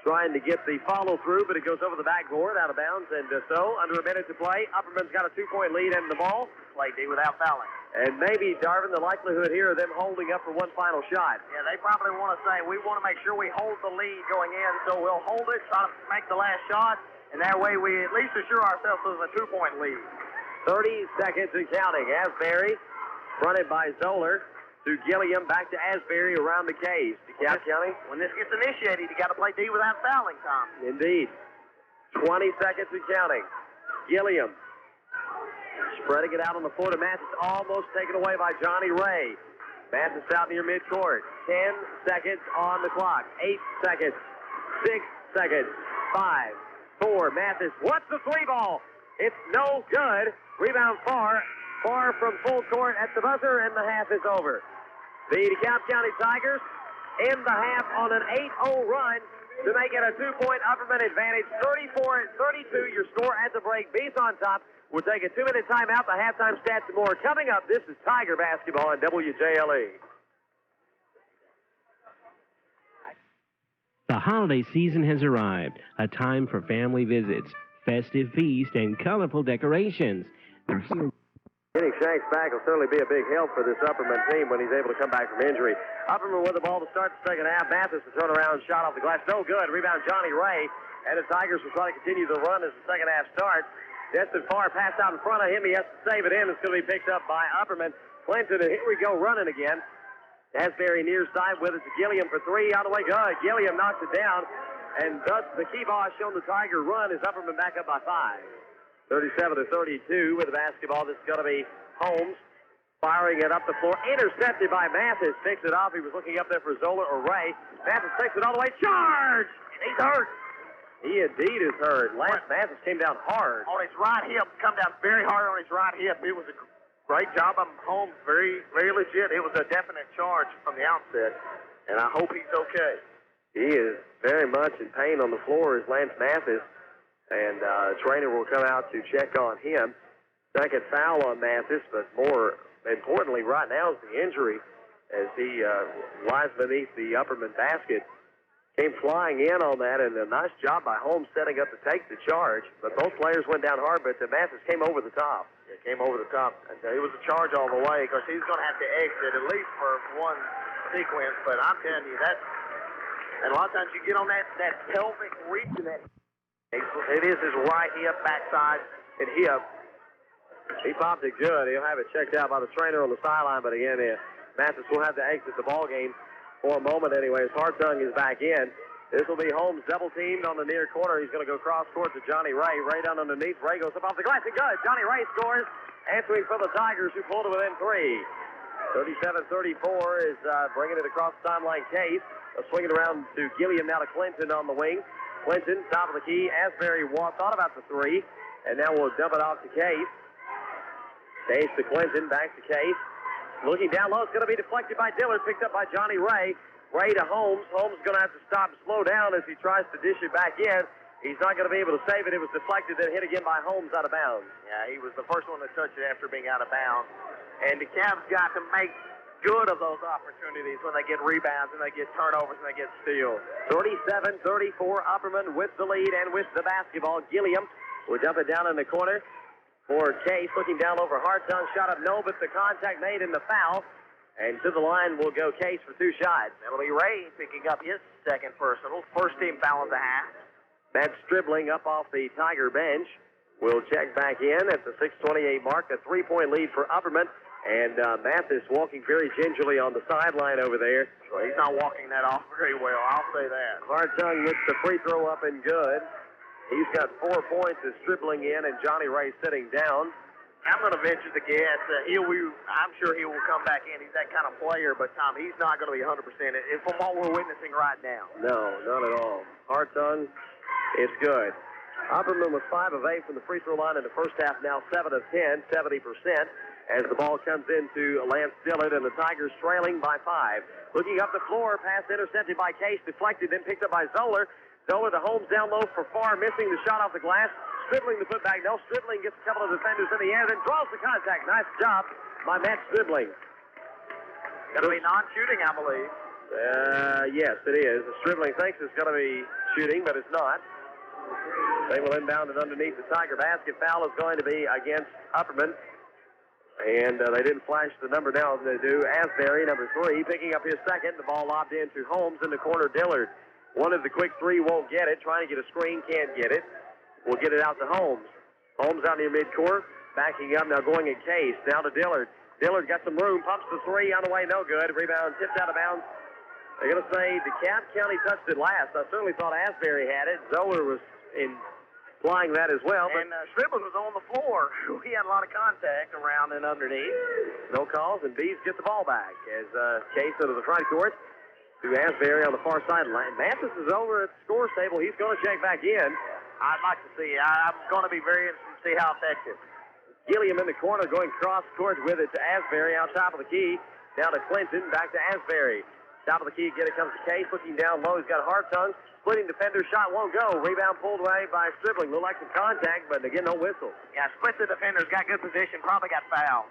Trying to get the follow-through, but it goes over the backboard, out of bounds, and so, under a minute to play, Upperman's got a 2-point lead in the ball. Play D without fouling. And maybe, Darvin, the likelihood here of them holding up for one final shot. Yeah, they probably want to say, we want to make sure we hold the lead going in, so we'll hold it, try to make the last shot, and that way we at least assure ourselves of a 2-point lead. 30 seconds and counting. Asbury, fronted by Zoller. To Gilliam, back to Asbury around the K's. DeKalb County. When this gets initiated, you got to play D without fouling, Tom. Indeed. 20 seconds and counting. Gilliam Spreading it out on the floor to Mathis, almost taken away by Johnny Ray. Mathis out near midcourt. 10 seconds on the clock. 8 seconds. 6 seconds. 5, 4. Mathis, what's the three ball? It's no good. Rebound far from full court at the buzzer, and the half is over. The DeKalb County Tigers end the half on an 8-0 run to make it a 2-point Upperman advantage. 34-32, your score at the break. Bees on top. We'll take a 2-minute timeout. The halftime stats and more coming up. This is Tiger basketball on WJLE. The holiday season has arrived, a time for family visits, festive feast, and colorful decorations. Getting Shanks back will certainly be a big help for this Upperman team when he's able to come back from injury. Upperman with the ball to start the second half. Mathis will turn around, shot off the glass. No good. Rebound Johnny Ray. And the Tigers will try to continue the run as the second half starts. Destin Farr passed out in front of him. He has to save it in. It's going to be picked up by Upperman. Clinton, and here we go running again. Asbury near side with it to Gilliam for three. On the way, good. Gilliam knocks it down. And thus the key ball has shown the Tiger run as Upperman back up by 5. 37-32 with the basketball. This is going to be Holmes firing it up the floor. Intercepted by Mathis. Picks it off. He was looking up there for Zoller or Ray. Mathis takes it all the way. Charge! He's hurt. He indeed is hurt. Lance Mathis came down hard. On his right hip, come down very hard on his right hip. It was a great job of Holmes. Very, very legit. It was a definite charge from the outset, and I hope he's okay. He is very much in pain on the floor as Lance Mathis, and trainer will come out to check on him. Second foul on Mathis, but more importantly right now is the injury as he lies beneath the Upperman basket. Came flying in on that, and a nice job by Holmes setting up to take the charge. But both players went down hard, but Mathis came over the top. It came over the top, and it was a charge all the way because he's going to have to exit at least for one sequence. But I'm telling you, and a lot of times you get on that pelvic region, it is his right hip, backside, and hip. He popped it good. He'll have it checked out by the trainer on the sideline, but again, Mathis will have to exit the ball game. For a moment, anyways. 𝗏𝗏 is back in. This will be Holmes double-teamed on the near corner. He's going to go cross-court to Johnny Ray. Ray down underneath. Ray goes up off the glass. And good. Johnny Ray scores, answering for the Tigers, who pulled it within 3. 37-34 is bringing it across the timeline. Case swinging around to Gilliam, now to Clinton on the wing. Clinton, top of the key. Asbury thought about the 3, and now we'll dump it off to Case. Case to Clinton, back to Case. Looking down low, it's going to be deflected by Dillard, picked up by Johnny Ray. Ray to Holmes. Holmes is going to have to stop and slow down as he tries to dish it back in. He's not going to be able to save it. It was deflected, then hit again by Holmes out of bounds. Yeah, he was the first one to touch it after being out of bounds. And the Cavs got to make good of those opportunities when they get rebounds and they get turnovers and they get steals. 37-34, Upperman with the lead and with the basketball. Gilliam will dump it down in the corner. For Case, looking down over 𝗏𝗏, shot up no, but the contact made in the foul. And to the line will go Case for 2 shots. That'll be Ray picking up his second personal. First team foul of the half. Matt Stribling up off the Tiger bench. Will check back in at the 6:28 mark. A 3-point lead for Upperman. And Mathis walking very gingerly on the sideline over there. Well, he's not walking that off very well, I'll say that. 𝗏𝗏 gets the free throw up and good. He's got 4 points as Stribling in and Johnny Ray sitting down. I'm going to venture to guess I'm sure he will come back in. He's that kind of player, but Tom, he's not going to be 100% from what we're witnessing right now. No, not at all. 𝗏𝗏 is good. Upperman was 5 of 8 from the free throw line in the first half, now 7 of 10, 70%, as the ball comes into Lance Dillard, and the Tigers trailing by 5. Looking up the floor, pass intercepted by Case, deflected, then picked up by Zoller. Zoller to Holmes down low for Farr, missing the shot off the glass. Stribling the putback. No, Stribling gets a couple of defenders in the air, then draws the contact. Nice job by Matt Stribling. Going to be non-shooting, I believe. Yes, it is. Stribling thinks it's going to be shooting, but it's not. They will inbound it underneath the Tiger basket. Foul is going to be against Upperman. And they didn't flash the number now as they do. Asbury, number 3, picking up his second. The ball lobbed into Holmes in the corner. Dillard wanted the quick 3, won't get it. Trying to get a screen, can't get it. We'll get it out to Holmes. Holmes out near midcourt. Backing up, now going in Case. Now to Dillard. Dillard got some room. Pumps the 3 on the way, no good. Rebound tipped out of bounds. They're going to say DeKalb County touched it last. I certainly thought Asbury had it. Zoller was in applying that as well. And Stribling was on the floor. He had a lot of contact around and underneath. No calls, and Bees gets the ball back as Case into the front court to Asbury on the far sideline. Mathis is over at the scores table. He's going to check back in. I'd like to see. I'm going to be very interested to see how effective. Gilliam in the corner going cross court with it to Asbury out top of the key. Down to Clinton, back to Asbury. Top of the key again, it comes to Case, looking down low. He's got Hartung. Splitting defender, shot won't go. Rebound pulled away by Stribling. Looked like some contact, but again, no whistle. Yeah, split the defenders, got good position, probably got fouled.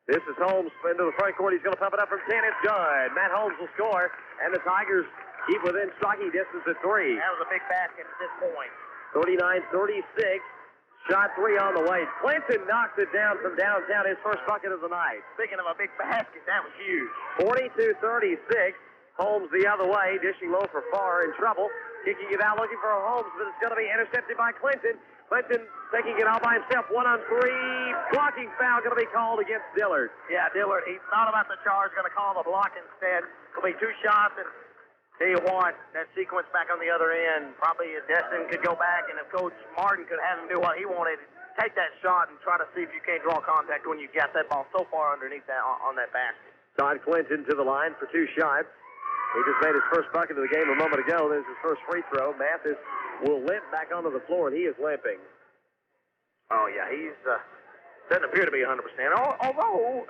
This is Holmes into the front court. He's going to pump it up from 10. It's good. Matt Holmes will score, and the Tigers keep within striking distance at 3. That was a big basket at this point. 39-36. Shot 3 on the way. Clinton knocks it down from downtown, his first bucket of the night. Speaking of a big basket, that was huge. 42-36. Holmes the other way, dishing low for Farr, in trouble. Kicking it out, looking for Holmes, but it's going to be intercepted by Clinton. Clinton taking it all by himself. 1-on-3. Blocking foul going to be called against Dillard. Yeah, Dillard, he thought about the charge, going to call the block instead. It'll be 2 shots, and tell you what, that sequence back on the other end, probably Destin could go back, and if Coach Martin could have him do what he wanted, take that shot and try to see if you can't draw contact when you got that ball so far underneath that on that basket. Todd Clinton to the line for 2 shots. He just made his first bucket of the game a moment ago. There's his first free throw. Mathis will limp back onto the floor, and he is limping. Oh, yeah, he's doesn't appear to be 100%. Although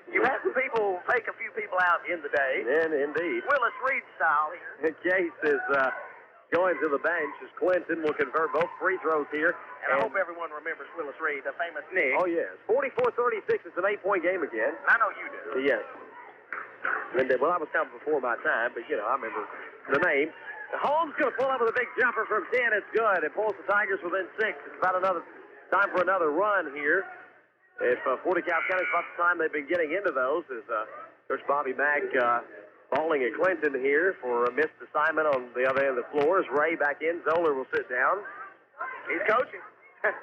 you had some people take a few people out in the day. And indeed. Willis Reed style here. Case is going to the bench as Clinton will convert both free throws here. And I hope everyone remembers Willis Reed, the famous Nick. Oh, yes. 44-36. It's an 8-point game again. I know you do. Yes. And, well, I was coming before my time, but, I remember the name. Holmes going to pull up with a big jumper from 10. It's good. It pulls the Tigers within 6. It's about time for another run here. If Fort DeKalb County's about the time they've been getting into those, as Coach Bobby Mack bowling at Clinton here for a missed assignment on the other end of the floor. As Ray back in, Zoller will sit down. He's coaching.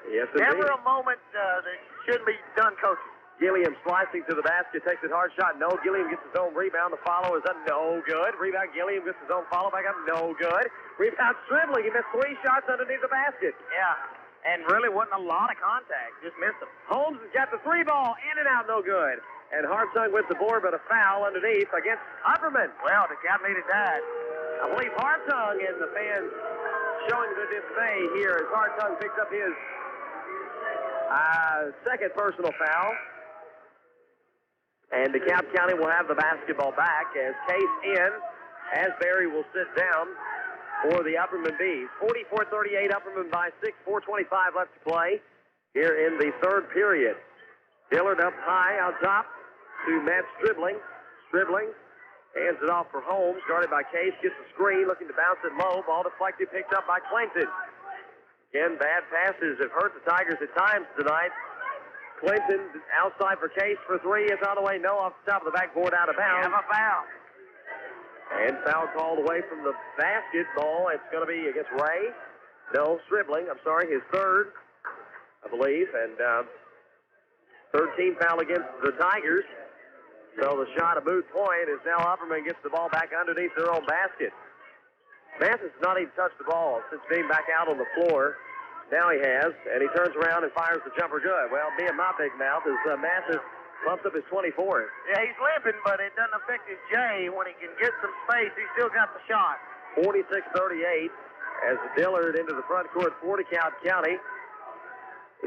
Yes, Never indeed. a moment that shouldn't be done coaching. Gilliam slicing to the basket, takes it hard shot. No. Gilliam gets his own rebound. The follow is a no good. Rebound, Gilliam gets his own follow back up. No good. Rebound, Stribling. He missed 3 shots underneath the basket. Yeah, and really wasn't a lot of contact. Just missed them. Holmes has got the 3 ball. In and out, no good. And Hartung with the board, but a foul underneath against UPPERMAN. Well, DeKalb needed that. I believe Hartung and the fans showing the dismay here as Hartung picks up his second personal foul. And DeKalb County will have the basketball back as Case in. Asbury will sit down for the UPPERMAN Bees. 44-38, UPPERMAN by 6, 4:25 left to play here in the third period. Dillard up high out top to Matt Stribling. Stribling hands it off for Holmes, guarded by Case, gets the screen, looking to bounce it low. Ball deflected, picked up by Clinton. Again, bad passes have hurt the Tigers at times tonight. Clinton outside for Case for 3. It's on the way. No, off the top of the backboard, out of bounds. Have a foul. And foul called away from the basketball. It's going to be against Ray. No, Stribling. I'm sorry, his third, I believe. And 13 foul against the Tigers. So the shot, a moot point, is now UPPERMAN gets the ball back underneath their own basket. Mathis has not even touched the ball since being back out on the floor. Now he has, and he turns around and fires the jumper good. Well, being my big mouth is Mathis bumps up his 24th. Yeah, he's limping, but it doesn't affect his J. When he can get some space, he's still got the shot. 46-38 as Dillard into the front court for DeKalb County.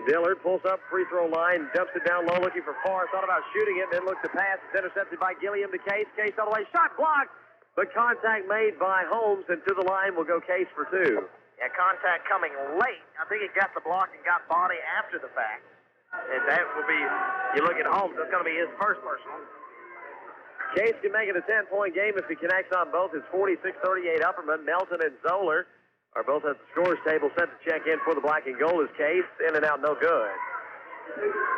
Dillard pulls up free throw line, dumps it down low, looking for Farr. Thought about shooting it, then looked to pass. It's intercepted by Gilliam to Case. Case all the way, shot blocked, but contact made by Holmes, and to the line will go Case for 2. Yeah, contact coming late. I think he got the block and got body after the fact. And that will be, you look at Holmes, that's going to be his first personal. Case can make it a 10-point game if he connects on both. It's 46-38 UPPERMAN. Melton and Zoller are both at the scores table, set to check in for the black and gold. As Case in and out, no good.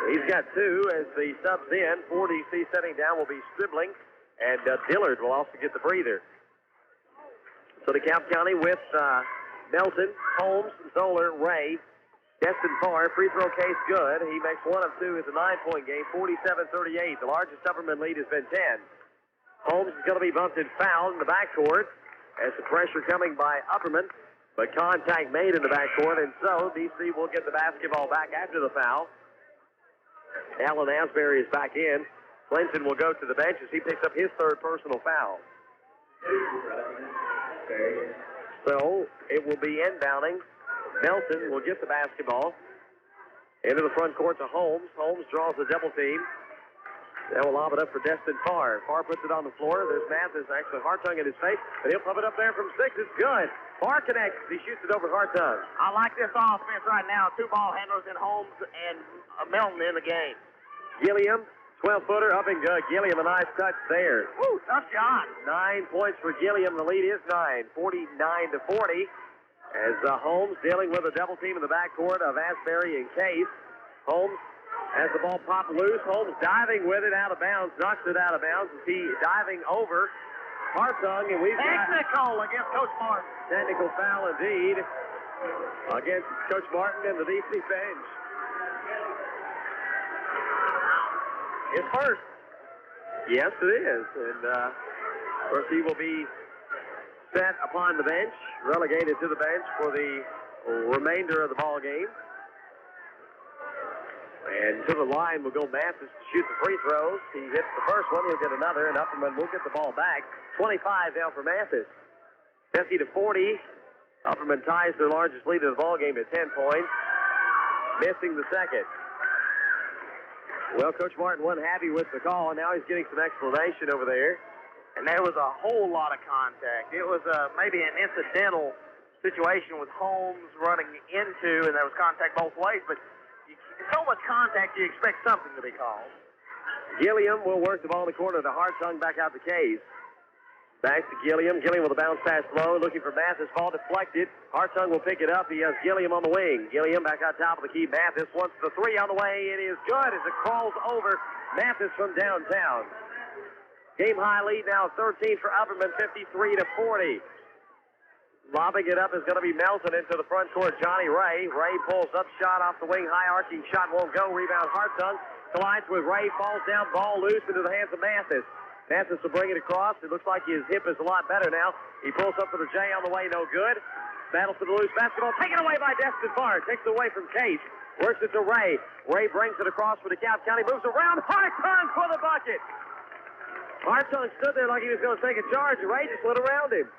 He's got 2 as the subs in. For DC setting down will be Stribling, and Dillard will also get the breather. So DeKalb County with Melton, Holmes, Zoller, Ray, Destin Farr, free throw Case good. He makes 1 of 2. It's a 9-point game, 47-38. The largest UPPERMAN lead has been 10. Holmes is going to be bumped and fouled in the backcourt as the pressure coming by UPPERMAN But contact made in the backcourt, and so DC will get the basketball back after the foul. Alan Asbury is back in. Clinton will go to the bench as he picks up his third personal foul. So it will be inbounding. Melton will get the basketball into the front court to Holmes. Holmes draws a double team. That will lob it up for Destin Farr. Farr puts it on the floor. There's Mathis, actually Hartung in his face, but he'll pump it up there from 6. It's good. Farr connects. He shoots it over Hartung. I like this offense right now. 2 ball handlers in Holmes and Melton in the game. Gilliam, 12-footer, up and good. Gilliam, a nice touch there. Woo, tough shot. 9 points for Gilliam. The lead is 9, 49-40. As Holmes dealing with a double team in the backcourt of Asbury and Case. Holmes has the ball popped loose. Holmes diving with it out of bounds, knocks it out of bounds as he diving over Hartung, and we've got technical against Coach Martin. Technical foul indeed against Coach Martin and the DC bench. His first. Yes, it is. And of course, he will be set upon the bench, relegated to the bench for the remainder of the ball game. And to the line will go Mathis to shoot the free throws. He hits the first one, he'll get another, and Upperman will get the ball back. 25 now for Mathis. 50-40. Upperman ties their largest lead of the ball game at 10 points. Missing the second. Well, Coach Martin wasn't happy with the call, and now he's getting some explanation over there. And there was a whole lot of contact. It was maybe an incidental situation with Holmes running into, and there was contact both ways, but so much contact, you expect something to be called. Gilliam will work the ball in the corner to Hartung, back out to Case. Back to Gilliam. Gilliam with a bounce pass low, looking for Mathis. Ball deflected. Hartung will pick it up. He has Gilliam on the wing. Gilliam back on top of the key. Mathis wants the 3 on the way. It is good as it crawls over Mathis from downtown. Game high lead now 13 for Upperman, 53-40. Lobbing it up is going to be Melton into the front court. Johnny Ray. Ray pulls up, shot off the wing. High arcing shot won't go. Rebound Hartung. Collides with Ray. Falls down. Ball loose into the hands of Mathis. Mathis will bring it across. It looks like his hip is a lot better now. He pulls up for the J on the way. No good. Battles for the loose basketball. Taken away by Destin Farr. Takes it away from Case. Works it to Ray. Ray brings it across for DeKalb County. Moves around. Hartung for the bucket. Hartung stood there like he was going to take a charge. Ray just went around him.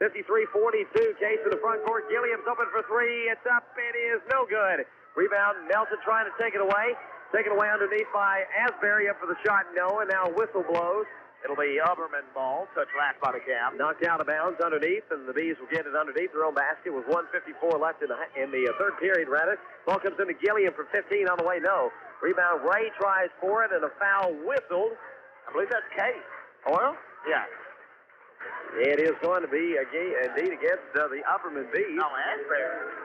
53-42, Case in the front court. Gilliam's open for 3. It's up. It is no good. Rebound, Melton trying to take it away. Taken away underneath by Asbury up for the shot. No, and now whistle blows. It'll be Upperman ball. Touch last by the Cam. Knocked out of bounds underneath, and the Bees will get it underneath their own basket with 1:54 left in the third period, rather. Ball comes into Gilliam for 15 on the way. No. Rebound, Ray tries for it, and a foul whistled. I believe that's Case. Well, yeah. It is going to be, indeed, against the Upperman Bees. Alan Asbury.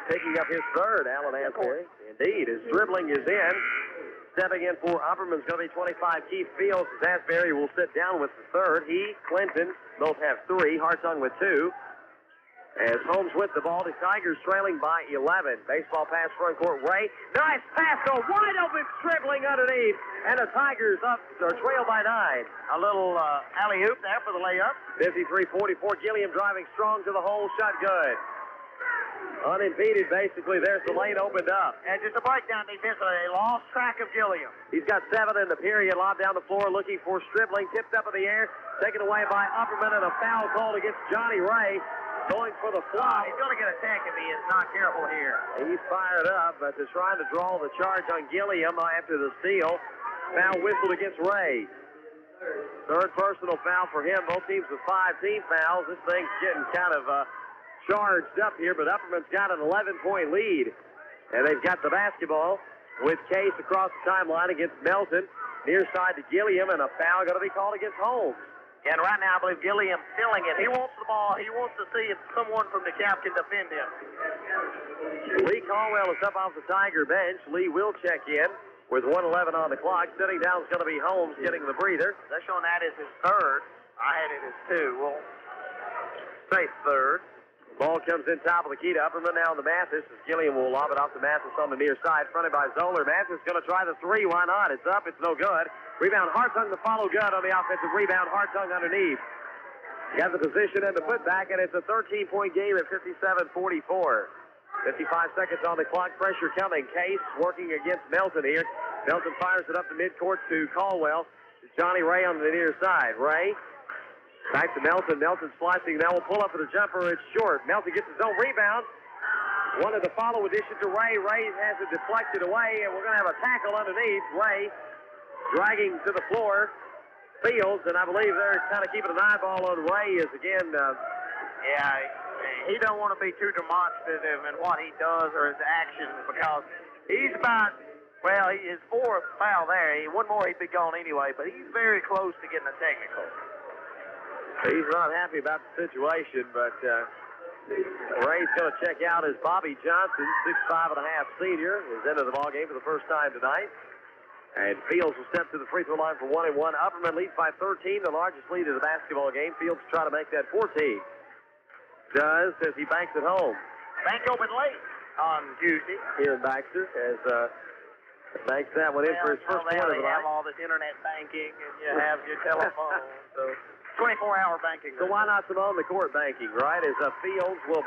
Picking up his third, Alan Asbury. Indeed, his dribbling is in. Stepping in for Upperman's going to be 25, Keith Fields. Asbury will sit down with the third. He, Clinton, both have 3. Hartung with 2. As Holmes with the ball, the Tigers trailing by 11. Baseball pass front court. Ray, nice pass, a wide open Stribling underneath, and the Tigers up or trail by 9. A little alley-oop there for the layup. 53-44. Gilliam driving strong to the hole, shot good. Unimpeded, basically. There's the lane opened up. And just a breakdown defensively. They lost track of Gilliam. He's got 7 in the period. Lobbed down the floor, looking for Stribling. Tipped up in the air, taken away by Upperman, and a foul called against Johnny Ray. Going for the fly. He's going to get a tech if he is not careful here. He's fired up, but they're trying to draw the charge on Gilliam after the steal. Foul whistled against Ray. Third personal foul for him. Both teams with 5 team fouls. This thing's getting kind of charged up here, but Upperman's got an 11-point lead. And they've got the basketball with Case across the timeline against Melton. Near side to Gilliam, and a foul going to be called against Holmes. And right now, I believe Gilliam filling it. He wants the ball. He wants to see if someone from DeKalb can defend him. Lee Colwell is up off the Tiger bench. Lee will check in with 1:11 on the clock. Sitting down is going to be Holmes getting the breather. They're showing that as his third. I had it as 2. We'll say third. Ball comes in top of the key to Upperman now to Mathis. As Gilliam will lob it off to Mathis on the near side. Fronted by Zoller. Mathis is going to try the 3. Why not? It's up. It's no good. Rebound Hartung to follow good on the offensive rebound. Hartung underneath. Got the position and the putback, and it's a 13-point game at 57-44. 55 seconds on the clock. Pressure coming. Case working against Melton here. Melton fires it up the midcourt to Colwell. Johnny Ray on the near side. Ray back to Melton. Melton slicing. Now will pull up for the jumper. It's short. Melton gets his own rebound. Wanted to follow addition to Ray. Ray has it deflected away, and we're going to have a tackle underneath. Ray dragging to the floor. Fields, and I believe they're kind of keeping an eyeball on Ray as again. He don't want to be too demonstrative in what he does or his actions because he's about, his fourth foul there. One more he'd be gone anyway, but he's very close to getting a technical. He's not happy about the situation, but Ray's going to check out as Bobby Johnson, 6'5.5" senior, is into the ballgame for the first time tonight. And Fields will step to the free throw line for 1-1. Upperman leads by 13, the largest lead of the basketball game. Fields trying to make that 14. Does as he banks it home. Bank open late on Tuesday. Here in Baxter as banks that one in for his first quarter they tonight. have all this internet banking and you have your telephone. So 24-hour banking. So why not some on-the-court banking, right? As Fields will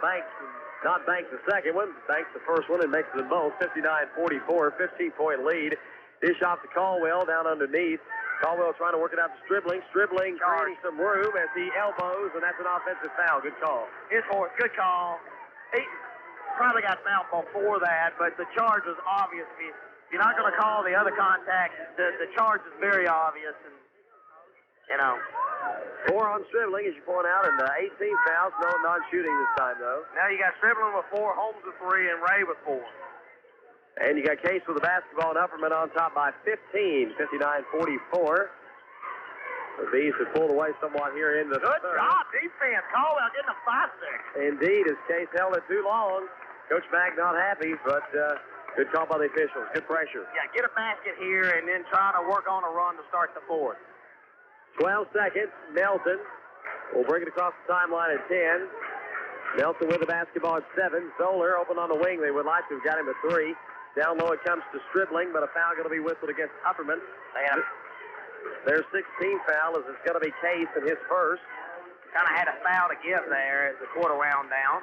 not bank the second one, banks the first one and makes them both. 59-44, 15-point lead. Dish off to Colwell down underneath. Colwell trying to work it out to Stribling. Stribling creating some room as he elbows, and that's an offensive foul. Good call. His fourth. Good call. He probably got fouled before that, but the charge was obvious. If you're not going to call the other contact, the charge is very obvious. And, 4 on Stribling, as you point out, and 18 fouls. No non-shooting this time, though. Now you got Stribling with 4, Holmes with 3, and Ray with 4. And you got Case with the basketball, and Upperman on top by 15, 59-44. The Bees have pulled away somewhat here in the Good third. job, defense. Colwell getting a 5-6. Indeed, as Case held it too long. Coach Mack not happy, but good call by the officials. Good pressure. Yeah, get a basket here and then try to work on a run to start the fourth. 12 seconds. Melton will bring it across the timeline at 10. Melton with the basketball at 7. Zoller open on the wing. They would like to have got him at 3. Down low it comes to Stribling, but a foul going to be whistled against Upperman. Their 16th foul is it's going to be Case in his first. Kind of had a foul to give there as the quarter wound down.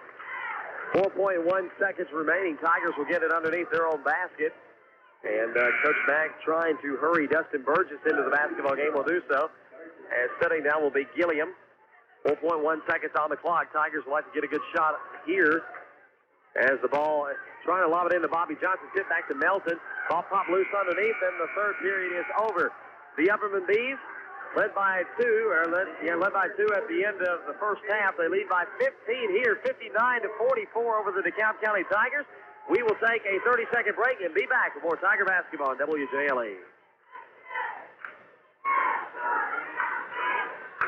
4.1 seconds remaining. Tigers will get it underneath their own basket. And Coach Mack trying to hurry Destin Burgess into the basketball game will do so. As sitting down will be Gilliam. 4.1 seconds on the clock. Tigers will like to get a good shot here. As the ball trying to lob it into Bobby Johnson, tip back to Melton. Ball popped loose underneath, and the third period is over. The Upperman Bees led by 2 at the end of the first half. They lead by 15 here, 59-44 over the DeKalb County Tigers. We will take a 30-second break and be back with more Tiger basketball on WJLE.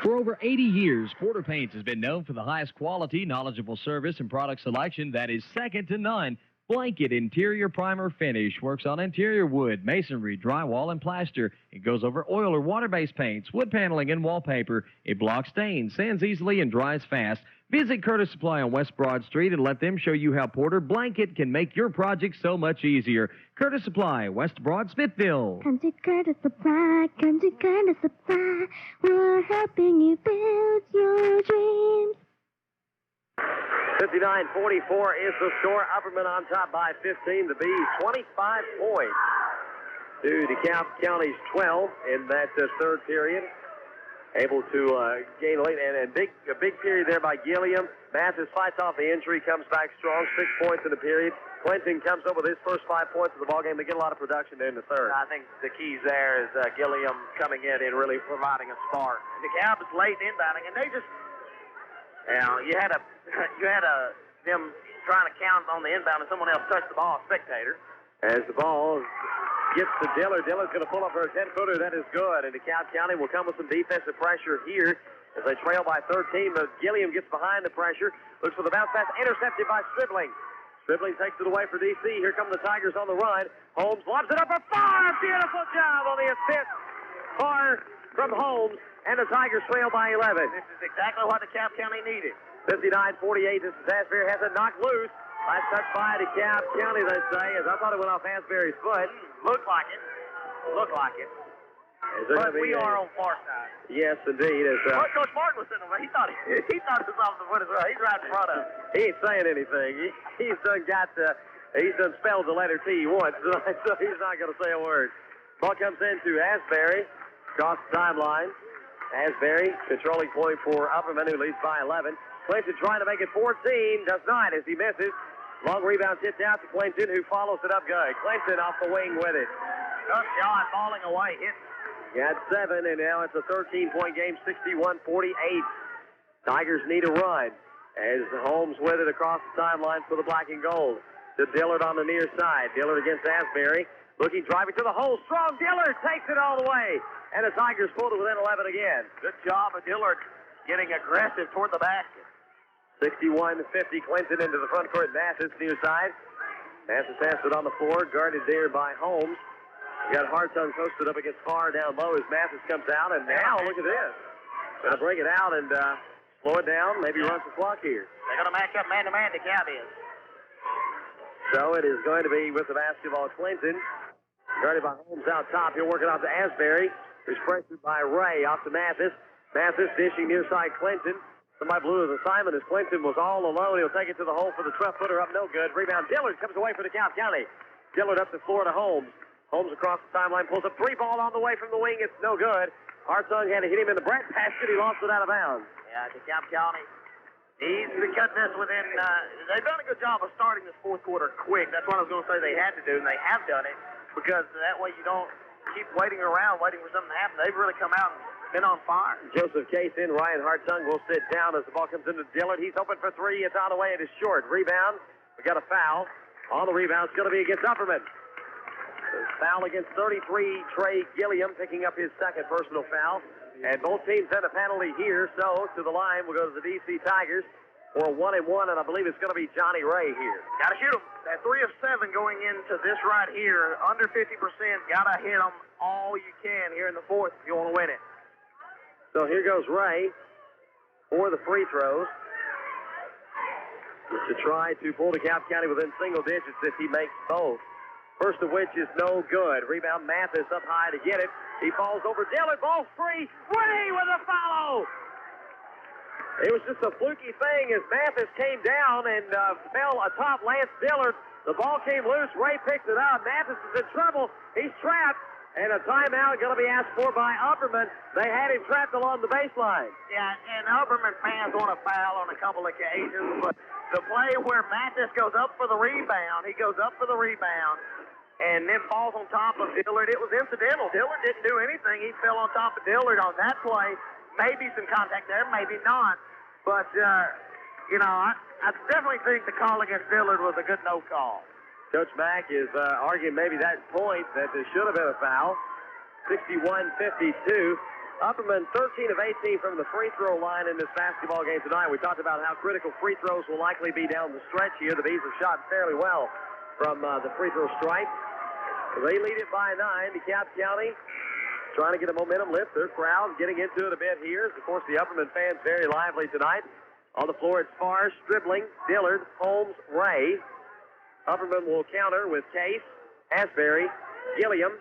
For over 80 years, Porter Paints has been known for the highest quality, knowledgeable service, and product selection that is second to none. Blanket Interior Primer Finish works on interior wood, masonry, drywall, and plaster. It goes over oil or water-based paints, wood paneling, and wallpaper. It blocks stains, sands easily, and dries fast. Visit Curtis Supply on West Broad Street and let them show you how Porter Blanket can make your project so much easier. Curtis Supply, West Broad, Smithville. Come to Curtis Supply, come to Curtis Supply. We're helping you build your dreams. 59-44 is the score. Upperman on top by 15. The Bees 25 points to DeKalb County's 12 in that third period. Able to gain a lead, and a big period there by Gilliam. Mathis fights off the injury, comes back strong, 6 points in the period. Clinton comes up with his first 5 points of the ballgame. They get a lot of production there in the third. I think the keys there is Gilliam coming in and really providing a spark. DeKalb is late inbounding, and they just, you had them trying to count on the inbound, and someone else touched the ball, a spectator. As the ball gets to Dillard. Dillard's going to pull up for a 10-footer. That is good. And DeKalb County will come with some defensive pressure here as they trail by 13. But Gilliam gets behind the pressure. Looks for the bounce pass. Intercepted by Stribling. Stribling takes it away for DC. Here come the Tigers on the run. Holmes lobs it up for Farr. Beautiful job on the assist. Farr from Holmes. And the Tigers trail by 11. This is exactly what DeKalb County needed. 59-48. This is Asbury. Has it knocked loose. Last touch by DeKalb County, they say, as I thought it went off Asbury's foot. Looked like it. But we are on far side. Yes, indeed. Coach Martin was sitting over. He thought it was off the foot as well. He's right in front of him. He ain't saying anything. He's done spelled the letter T once, so he's not going to say a word. Ball comes into Asbury, across the timeline. Asbury controlling point for Upperman, who leads by 11. Clinton trying to make it 14, does not as he misses. Long rebound tipped out to Clinton, who follows it up good. Clinton off the wing with it. Good shot, falling away, hit. Got 7, and now it's a 13-point game, 61-48. Tigers need a run as Holmes with it across the timeline for the black and gold. To Dillard on the near side. Dillard against Asbury. Looking, driving to the hole. Strong Dillard takes it all the way. And the Tigers pulled it within 11 again. Good job of Dillard getting aggressive toward the basket. 61-50, Clinton into the front court. Mathis near side. Mathis has it on the floor, guarded there by Holmes. We got Hartung posted up against Farr down low as Mathis comes out, and now look at this. Going to break it out and slow it down, maybe run some clock here. They're going to match up man-to-man, DeKalb is. So it is going to be with the basketball, Clinton. Guarded by Holmes out top. He'll work it off to Asbury, who's pressured by Ray off to Mathis. Mathis dishing near side Clinton. Somebody blew his assignment as Clinton was all alone. He'll take it to the hole for the 12-footer up, no good. Rebound, Dillard comes away for DeKalb County. Dillard up the floor to Holmes. Holmes across the timeline, pulls a 3-ball on the way from the wing. It's no good. Hartung had to hit him in the bread basket. He lost it out of bounds. Yeah, DeKalb County needs to cut this within. They've done a good job of starting this fourth quarter quick. That's what I was going to say they had to do, and they have done it, because that way you don't keep waiting around, waiting for something to happen. They've really come out and been on fire. Joseph Case in. Ryan Hartung will sit down as the ball comes into Dillard. He's open for three. It's on the way. It is short. Rebound. We got a foul. On the rebound, it's going to be against Upperman. Foul against 33, Trey Gilliam picking up his second personal foul. And both teams had a penalty here, so to the line will go to the DC Tigers for a 1-and-1, and I believe it's going to be Johnny Ray here. Got to shoot him. At 3 of 7 going into this right here, under 50%. Got to hit them all you can here in the fourth if you want to win it. So here goes Ray for the free throws to try to pull DeKalb County within single digits if he makes both. First of which is no good. Rebound, Mathis up high to get it. He falls over Dillard. Ball free. Ray with a follow. It was just a fluky thing as Mathis came down and fell atop Lance Dillard. The ball came loose. Ray picks it up. Mathis is in trouble. He's trapped. And a timeout going to be asked for by Upperman. They had him trapped along the baseline. Yeah, and Upperman fans want to foul on a couple occasions, but the play where Mathis goes up for the rebound, and then falls on top of Dillard. It was incidental. Dillard didn't do anything. He fell on top of Dillard on that play. Maybe some contact there, maybe not. But, I definitely think the call against Dillard was a good no call. Coach Mack is arguing maybe that point that there should have been a foul. 61-52. Upperman 13 of 18 from the free throw line in this basketball game tonight. We talked about how critical free throws will likely be down the stretch here. The Bees have shot fairly well from the free throw stripe. They lead it by 9. DeKalb County trying to get a momentum lift. Their crowd getting into it a bit here. Of course, the Upperman fans very lively tonight. On the floor, it's Farr, Stribling, Dillard, Holmes, Ray. Upperman will counter with Case, Asbury, Gilliam,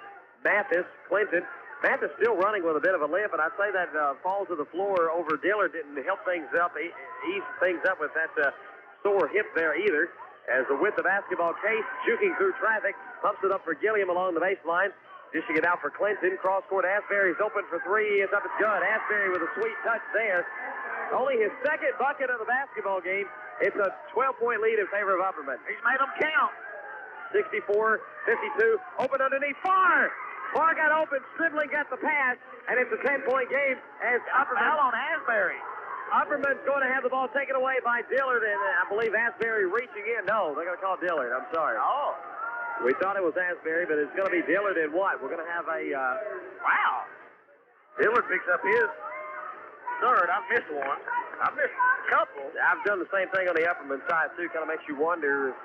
Mathis, Clinton. Mathis still running with a bit of a limp, and I say that fall to the floor over Dillard didn't help things up, ease things up with that sore hip there either. As with the basketball, Case juking through traffic, pumps it up for Gilliam along the baseline, dishing it out for Clinton. Cross court, Asbury's open for three. It's up, it's good. Asbury with a sweet touch there. Only his second bucket of the basketball game. It's a 12-point lead in favor of Upperman. He's made them count. 64-52. Open underneath. Farr! Farr got open. Stribling got the pass. And it's a 10-point game as Upperman. Foul on Asbury. Upperman's going to have the ball taken away by Dillard, and I believe Asbury reaching in. No, they're going to call Dillard. I'm sorry. Oh. We thought it was Asbury, but it's going to be Dillard and what? We're going to have a... Wow. Dillard picks up his third. I missed one. I missed a couple. I've done the same thing on the Upperman side, too. Kind of makes you wonder if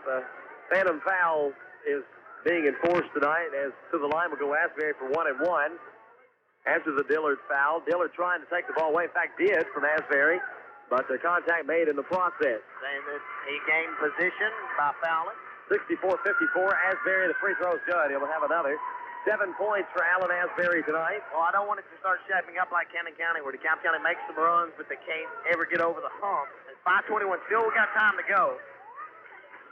phantom foul is being enforced tonight. As to the line will go Asbury for 1-and-1. After the Dillard foul, Dillard trying to take the ball away. In fact, did from Asbury, but the contact made in the process. Saying that he gained position by fouling. 64-54. Asbury, the free throw is good. He'll have another. 7 points for Allen Asbury tonight. Well, I don't want it to start shaping up like Cannon County, where DeKalb County makes some runs, but they can't ever get over the hump. It's 5:21, still got time to go.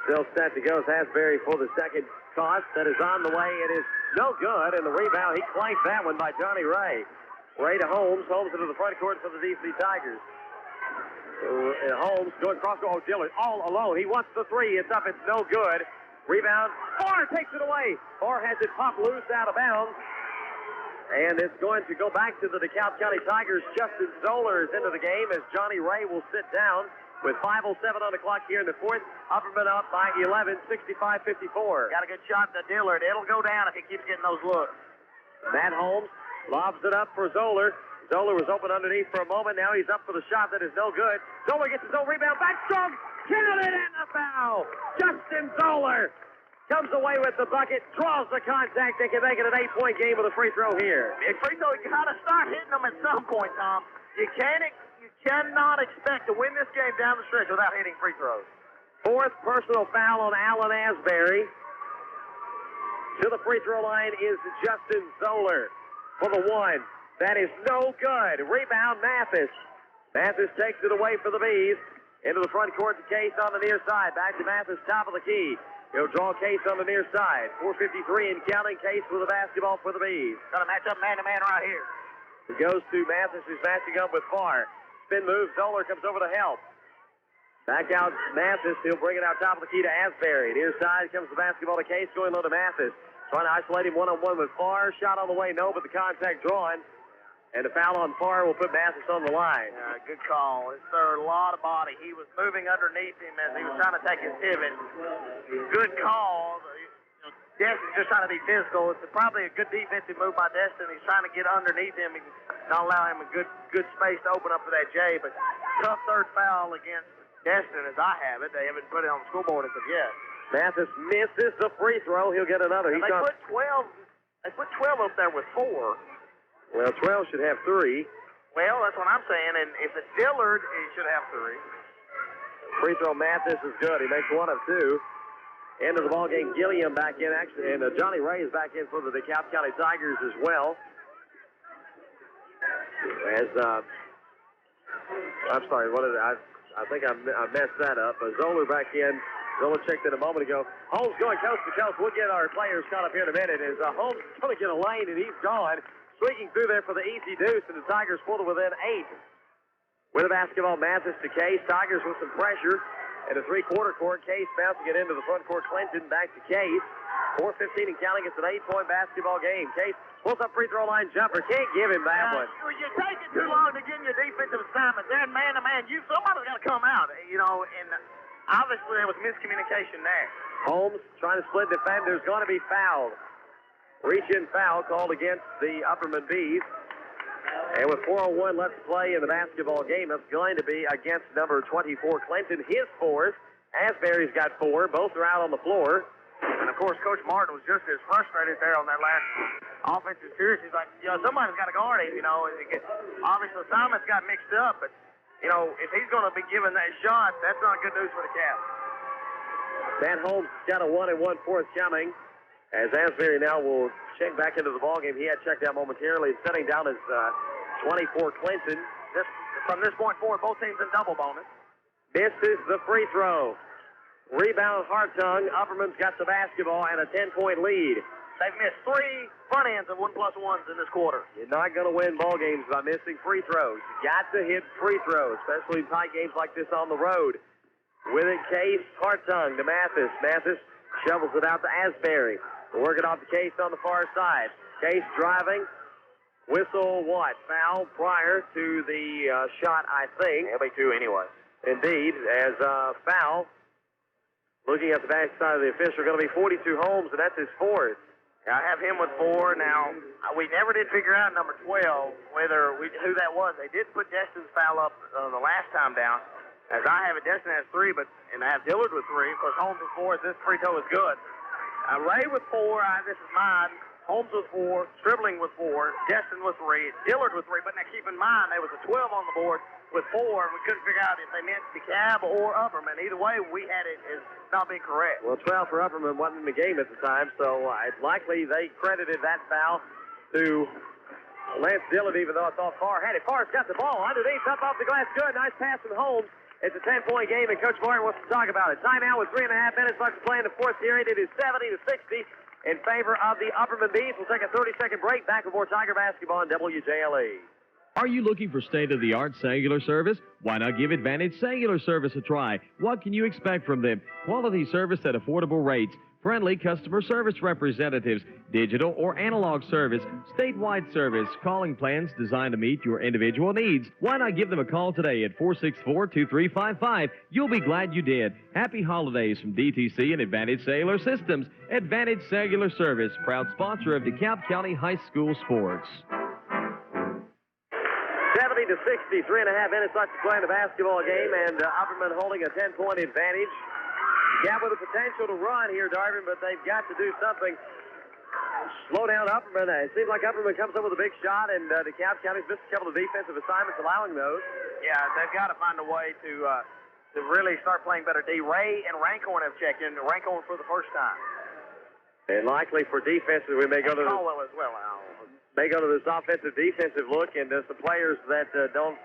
Still set to go as Asbury for the second toss. That is on the way. It is no good, and the rebound, he clanked that one by Johnny Ray. Ray to Holmes. Holmes into the front court for the DC Tigers. Holmes going across to Dillard all alone. He wants the three. It's up. It's no good. Rebound. Farr takes it away. Farr has it popped loose out of bounds. And it's going to go back to the DeKalb County Tigers. Justin Zoller is into the game as Johnny Ray will sit down with 5:07 on the clock here in the fourth. Upperman up by 11, 65-54. Got a good shot to Dillard. It'll go down if he keeps getting those looks. Matt Holmes lobs it up for Zoller. Zoller was open underneath for a moment. Now he's up for the shot that is no good. Zoller gets his own rebound. Backstroke. Counted and a foul. Justin Zoller comes away with the bucket, draws the contact. They can make it an 8-point game with a free throw here. Big free throw, you got to start hitting them at some point, Tom. You cannot expect to win this game down the stretch without hitting free throws. Fourth personal foul on Allen Asbury. To the free throw line is Justin Zoller for the one. That is no good. Rebound, Mathis. Mathis takes it away for the Bees. Into the front court to Case on the near side. Back to Mathis, top of the key. He'll draw Case on the near side. 4:53 and counting. Case with the basketball for the Bees. Got to match up man-to-man right here. It goes to Mathis, who's matching up with Farr. Spin move. Zoller comes over to help. Back out Mathis. He'll bring it out top of the key to Asbury. Near side comes the basketball to Case, going low to Mathis. Trying to isolate him one-on-one with Farr. Shot on the way, no, but the contact drawn. And the foul on Farr will put Mathis on the line. Good call. It's a lot of body. He was moving underneath him as he was trying to take his pivot. Good call. Destin's just trying to be physical. It's probably a good defensive move by Destin. He's trying to get underneath him and not allow him a good space to open up for that J. But tough third foul against Destin as I have it. They haven't put it on the scoreboard as of yet. Mathis misses the free throw. He'll get another. They put 12. They put 12 up there with 4. Well, 12 should have 3. Well, that's what I'm saying. And if it's Dillard, he should have 3. Free throw Mathis is good. He makes 1 of 2. End of the ball game. Gilliam back in actually, and Johnny Ray is back in for the DeKalb County Tigers as well. As I'm sorry, what did I think I messed that up. Zoller back in. Zoller checked it a moment ago. Holmes going coast to coast. We'll get our players caught up here in a minute. As Holmes is going to get a lane, and he's gone. Squeaking through there for the 𝗎𝗍𝙧, and the Tigers pull to within 8. With the basketball, Mathis to Case. Tigers with some pressure. In the three-quarter court, Case bouncing it into the front court. Clinton back to Case. 4:15 and counting. It's an 8-point basketball game. Case pulls up free throw line jumper. Can't give him that one. You take it too long to get in your defensive assignment. There, man-to-man, somebody's got to come out, and obviously there was miscommunication there. Holmes trying to split defenders. Going to be fouled. Reach-in foul called against the Upperman Bees. And with 4:01 left to play in the basketball game, that's going to be against number 24, Clinton. His 4th. Asbury's got 4. Both are out on the floor. And, of course, Coach Martin was just as frustrated there on that last offensive series. He's like, somebody's got to guard him, Obviously, assignments got mixed up, but, if he's going to be given that shot, that's not good news for the Cavs. Matt Holmes got a 1 1/4 coming. As Asbury now will check back into the ballgame. He had checked out momentarily. Setting down as 24 Clinton. From this point forward, both teams in double bonus. Misses the free throw. Rebound Hartung. Upperman's got the basketball and a 10-point lead. They've missed 3 front ends of 1+1s in this quarter. You're not going to win ball games by missing free throws. You got to hit free throws, especially in tight games like this on the road. With it, Case Hartung to Mathis. Mathis shovels it out to Asbury. Working off the Case on the far side. Case driving. Whistle what? Foul prior to the shot, I think. It'll be 2 anyway. Indeed, as foul. Looking at the back side of the official, going to be 42 Holmes, and that's his 4th. I have him with 4. Now, we never did figure out number 12 who that was. They did put Destin's foul up the last time down. As I have it, Destin has 3, and I have Dillard with 3. Of course, Holmes with 4. This free throw is good. Ray with 4. This is mine. Holmes with 4. Stribling with 4. Destin with 3. Dillard with 3. But now keep in mind, there was a 12 on the board with 4, and we couldn't figure out if they meant DeKalb or Upperman. Either way, we had it as not being correct. Well, 12 for Upperman wasn't in the game at the time, so it's likely they credited that foul to Lance Dillard, even though I thought Farr had it. Farr's got the ball underneath, up off the glass. Good, nice pass from Holmes. It's a 10-point game, and Coach Barton wants to talk about it. Timeout with 3.5 minutes left to play in the fourth period. It is 70-60 in favor of the Upperman Bees. We'll take a 30-second break. Back with more Tiger basketball on WJLE. Are you looking for state-of-the-art cellular service? Why not give Advantage Cellular Service a try? What can you expect from them? Quality service at affordable rates, friendly customer service representatives, digital or analog service, statewide service, calling plans designed to meet your individual needs. Why not give them a call today at 464-2355? You'll be glad you did. Happy holidays from DTC and Advantage Cellular Systems. Advantage Cellular Service, proud sponsor of DeKalb County High School Sports. 70-60, 3.5 minutes left to play in the basketball game, and Upperman holding a 10-point advantage. DeKalb with the potential to run here, Darvin, but they've got to do something. Slow down Upperman. It seems like Upperman comes up with a big shot, and DeKalb County's missed a couple of defensive assignments allowing those. Yeah, they've got to find a way to really start playing better. Ray and Rankhorn have checked in. Rankhorn for the first time. And likely for defenses, we may go to Colwell as well, Al. May go to this offensive-defensive look, and some players that don't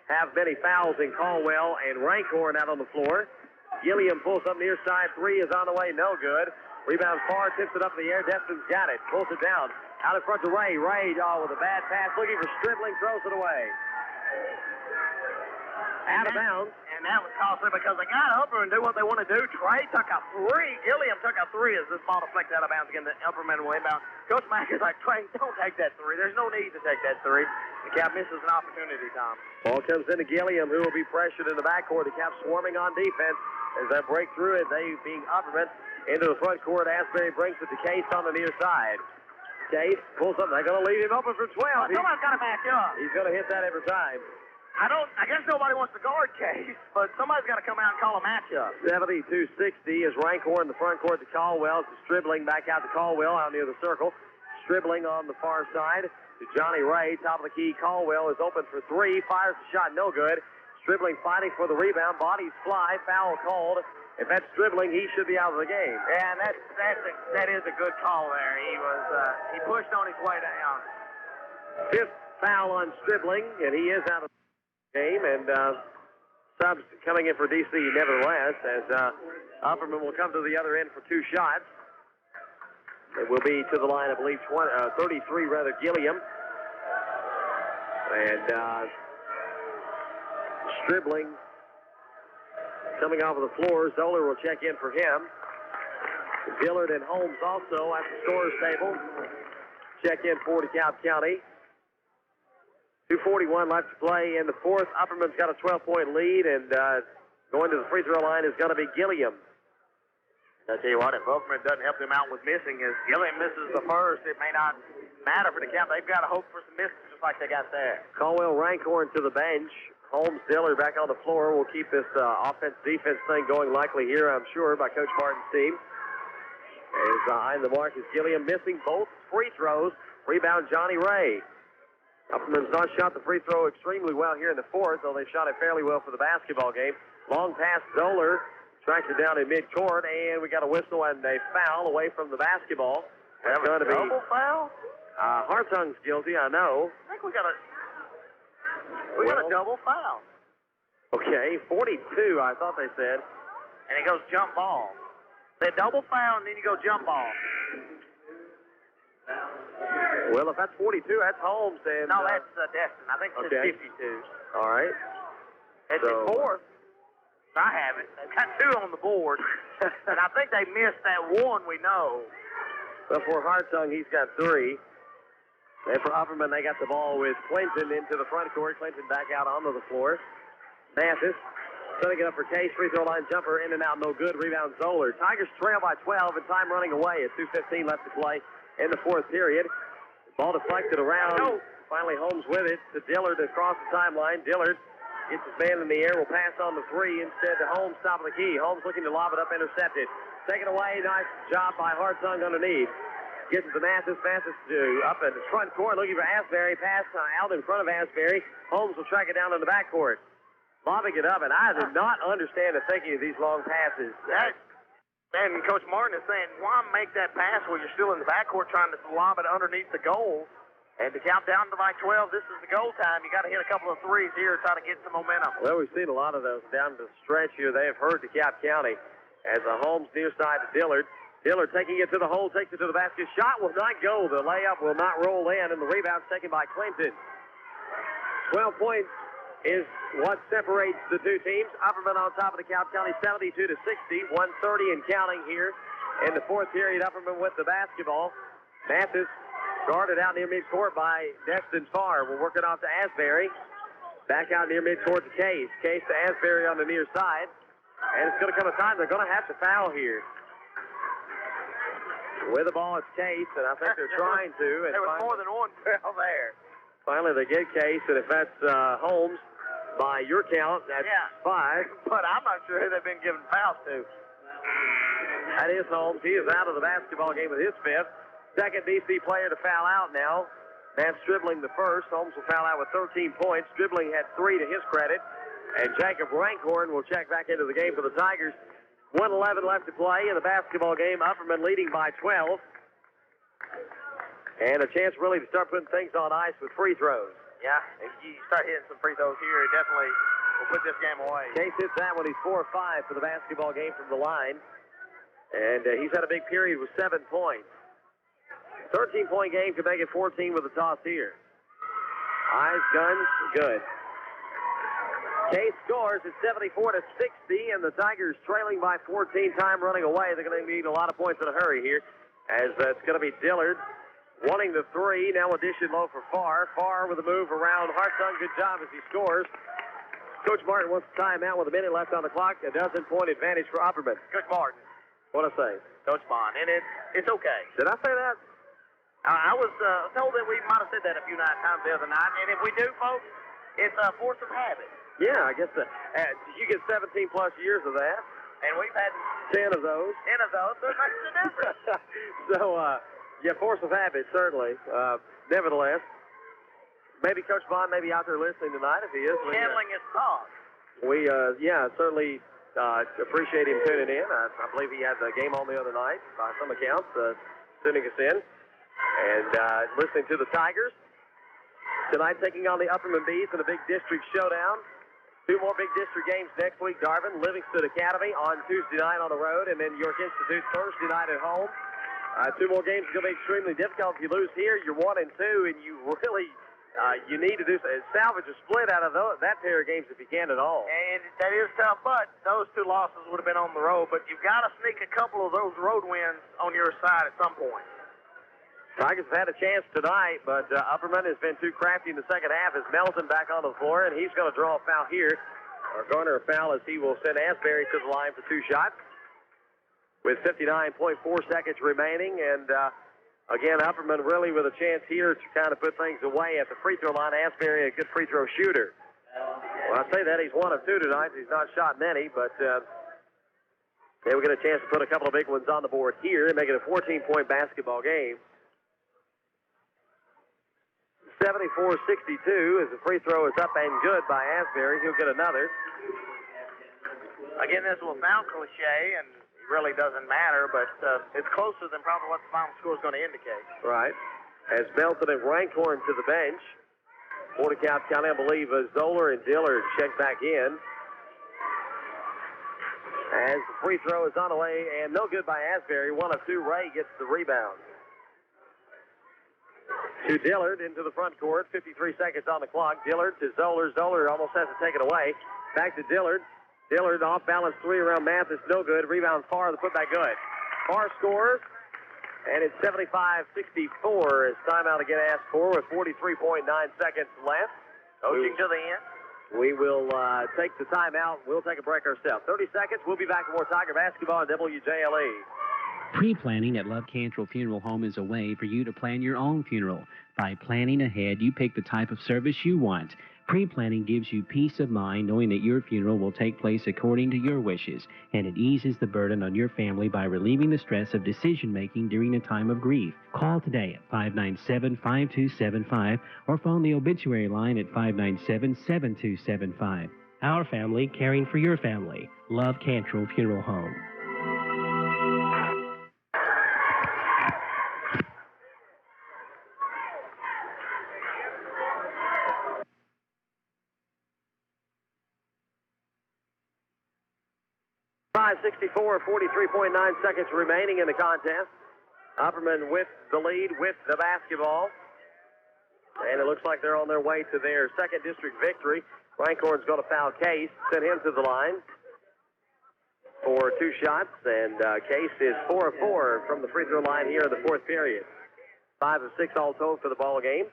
have many fouls in Colwell and Rankhorn out on the floor. Gilliam pulls up near side. 3 is on the way, no good. Rebound Farr, tips it up in the air. Destin's got it, pulls it down. Out in front to Ray. Ray, with a bad pass, looking for Stribling, throws it away. Out of bounds. And that was costly because they got Upperman to do what they want to do. Trey took a 3. Gilliam took a 3 as this ball deflected out of bounds again. The Upperman will inbound. Coach Mack is like, Trey, don't take that 3. There's no need to take that 3. DeKalb misses an opportunity, Tom. Ball comes into Gilliam, who will be pressured in the backcourt. DeKalb swarming on defense as they break through it. They being Upperman into the front court. Asbury brings it to Case on the near side. Case pulls up. They're going to leave him open for 12. Somebody's got to match up. He's going to hit that every time. I guess nobody wants to guard Case, but somebody's got to come out and call a matchup. 72-60 is Rankhorn in the front court to Colwell. To Stribling back out to Colwell out near the circle. Stribling on the far side to Johnny Ray. Top of the key. Colwell is open for 3. Fires the shot, no good. Stribling fighting for the rebound. Bodies fly. Foul called. If that's Stribling, he should be out of the game. Yeah, and that is a good call there. He pushed on his way down. 5th foul on Stribling, and he is out of the game, and subs coming in for DC nevertheless, as Upperman will come to the other end for 2 shots. It will be to the line, I believe, 33 rather, Gilliam. And Stribling coming off of the floor. Zoller will check in for him. Dillard and Holmes also at the scorer's table. Check in for DeKalb County. 2:41 left to play in the fourth. Upperman's got a 12-point lead, and going to the free throw line is going to be Gilliam. I tell you what, if Upperman doesn't help them out with missing, as Gilliam misses the first, it may not matter for DeKalb. They've got to hope for some misses just like they got there. Colwell Rankhorn to the bench. Holmes Dillard back on the floor. We'll keep this offense-defense thing going likely here, I'm sure, by Coach Barton's team. As behind the mark is Gilliam, missing both free throws. Rebound Johnny Ray. Upperman's not shot the free throw extremely well here in the fourth, though they shot it fairly well for the basketball game. Long pass, Zoller tracks it down in midcourt, and we got a whistle and a foul away from the basketball. That's going to be double foul? Hartung's guilty, I know. I think we got a double foul. Okay, 42, I thought they said. And it goes jump ball. They double foul, and then you go jump ball. Well, if that's 42, that's Holmes. And, no, that's Destin. I think it's 52. All right. It's the fourth. I have it. They've got 2 on the board. And I think they missed that 1, we know. Well, for Hartung, he's got 3. And for Upperman, they got the ball with Clinton into the front court. Clinton back out onto the floor. Mathis setting it up for Case. Free throw line jumper in and out, no good. Rebound Zoller. Tigers trail by 12 and time running away at 2:15 left to play in the fourth period. Ball deflected around. Finally, Holmes with it to Dillard across the timeline. Dillard gets his man in the air, will pass on the 3 instead to Holmes, top of the key. Holmes looking to lob it up, intercepted. Taken away, nice job by Hartung underneath. Gets it to Mathis. Mathis up in the front court looking for Asbury. Pass out in front of Asbury. Holmes will track it down in the backcourt. Lobbing it up, and I did not understand the thinking of these long passes. And Coach Martin is saying, why make that pass where you're still in the backcourt trying to lob it underneath the goal? And to count down to like 12, this is the goal time. You got to hit a couple of threes here, try to get some momentum. Well, we've seen a lot of those down the stretch here. They have hurt DeKalb County as a Holmes near side to Dillard. Dillard taking it to the hole, takes it to the basket. Shot will not go. The layup will not roll in, and the rebound's taken by Clinton. 12 points is what separates the two teams. Upperman on top of DeKalb County, 72-60, 130 and counting here in the fourth period. Upperman with the basketball. Mathis guarded out near midcourt by Destin Farr. We'll work it off to Asbury. Back out near midcourt to Case. Case to Asbury on the near side. And it's going to come a time they're going to have to foul here. With the ball, it's Case, and I think they're trying to. And there was more than one foul there. Finally, they get Case, and if that's Holmes, by your count, that's 5. But I'm not sure who they've been giving fouls to. That is Holmes. He is out of the basketball game with his 5th. Second DC player to foul out now. That's Stribling the first. Holmes will foul out with 13 points. Stribling had 3 to his credit. And Jacob Rankhorn will check back into the game for the Tigers. 1:11 left to play in the basketball game. Upperman leading by 12. And a chance really to start putting things on ice with free throws. Yeah, if you start hitting some free throws here, it definitely will put this game away. Case hits that one. He's 4 or 5 for the basketball game from the line. And he's had a big period with 7 points. 13-point game could make it 14 with a toss here. Eyes, guns, good. Case scores at 74-60, and the Tigers trailing by 14. Time running away. They're going to need a lot of points in a hurry here, as it's going to be Dillard wanting the 3. Now a dish it low for Farr. Farr with a move around Hartung. Good job as he scores. Coach Martin wants a timeout with a minute left on the clock. A 12-point advantage for Upperman. Coach Martin. What I say? Coach Bond. And it's okay. Did I say that? I was told that we might have said that a few times the other night. And if we do, folks, it's a force of habit. Yeah, I guess you get 17-plus years of that. And we've had 10 of those. 10 of those, so it makes a difference. So, yeah, force of habit, certainly. Nevertheless, maybe Coach Bond may be out there listening tonight if he is. Handling his thoughts. We, certainly appreciate him tuning in. I believe he had the game on the other night, by some accounts, tuning us in. And listening to the Tigers. Tonight taking on the Upperman Bees in a big district showdown. 2 more big district games next week. Darvin, Livingston Academy on Tuesday night on the road, and then York Institute Thursday night at home. 2 more games are going to be extremely difficult. If you lose here, you're 1-2, and you really you need to salvage a split out of that pair of games if you can at all. And that is tough, but those 2 losses would have been on the road. But you've got to sneak a couple of those road wins on your side at some point. Tigers have had a chance tonight, but Upperman has been too crafty in the second half as Melton back on the floor, and he's going to draw a foul here, or garner a foul as he will send Asbury to the line for 2 shots with 59.4 seconds remaining. And, again, Upperman really with a chance here to kind of put things away at the free throw line. Asbury, a good free throw shooter. Well, I say that he's 1 of 2 tonight. He's not shot many, but they will get a chance to put a couple of big ones on the board here and make it a 14-point basketball game. 74-62 as the free throw is up and good by Asbury. He'll get another. Again, this will sound cliche, and it really doesn't matter, but it's closer than probably what the final score is going to indicate. Right. As Melton and Rankhorn to the bench. For DeKalb County, I believe Zoller and Dillard check back in. As the free throw is on the way, and no good by Asbury. 1 of 2. Ray gets the rebound. To Dillard into the front court. 53 seconds on the clock. Dillard to Zoller. Zoller almost has to take it away. Back to Dillard. Dillard off balance 3 around Mathis. No good. Rebound Farr. The putback good. Farr scores. And it's 75-64 as timeout again asked for with 43.9 seconds left. Coaching to the end. We will take the timeout. We'll take a break ourselves. 30 seconds. We'll be back with more Tiger basketball on WJLE. Pre-planning at 𝗏𝗪𝗏𝗀𝗄𝗏 Funeral Home is a way for you to plan your own funeral. By planning ahead, you pick the type of service you want. Pre-planning gives you peace of mind knowing that your funeral will take place according to your wishes, and it eases the burden on your family by relieving the stress of decision-making during a time of grief. Call today at 597-5275 or phone the obituary line at 597-7275. Our family caring for your family. Love Cantrell Funeral Home. .64, 43.9 seconds remaining in the contest. Upperman with the lead with the basketball. And it looks like they're on their way to their second district victory. Rankhorn's going to foul Case, send him to the line for 2 shots. And Case is 4 of 4 from the free throw line here in the fourth period. 5 of 6 all told for the ball game.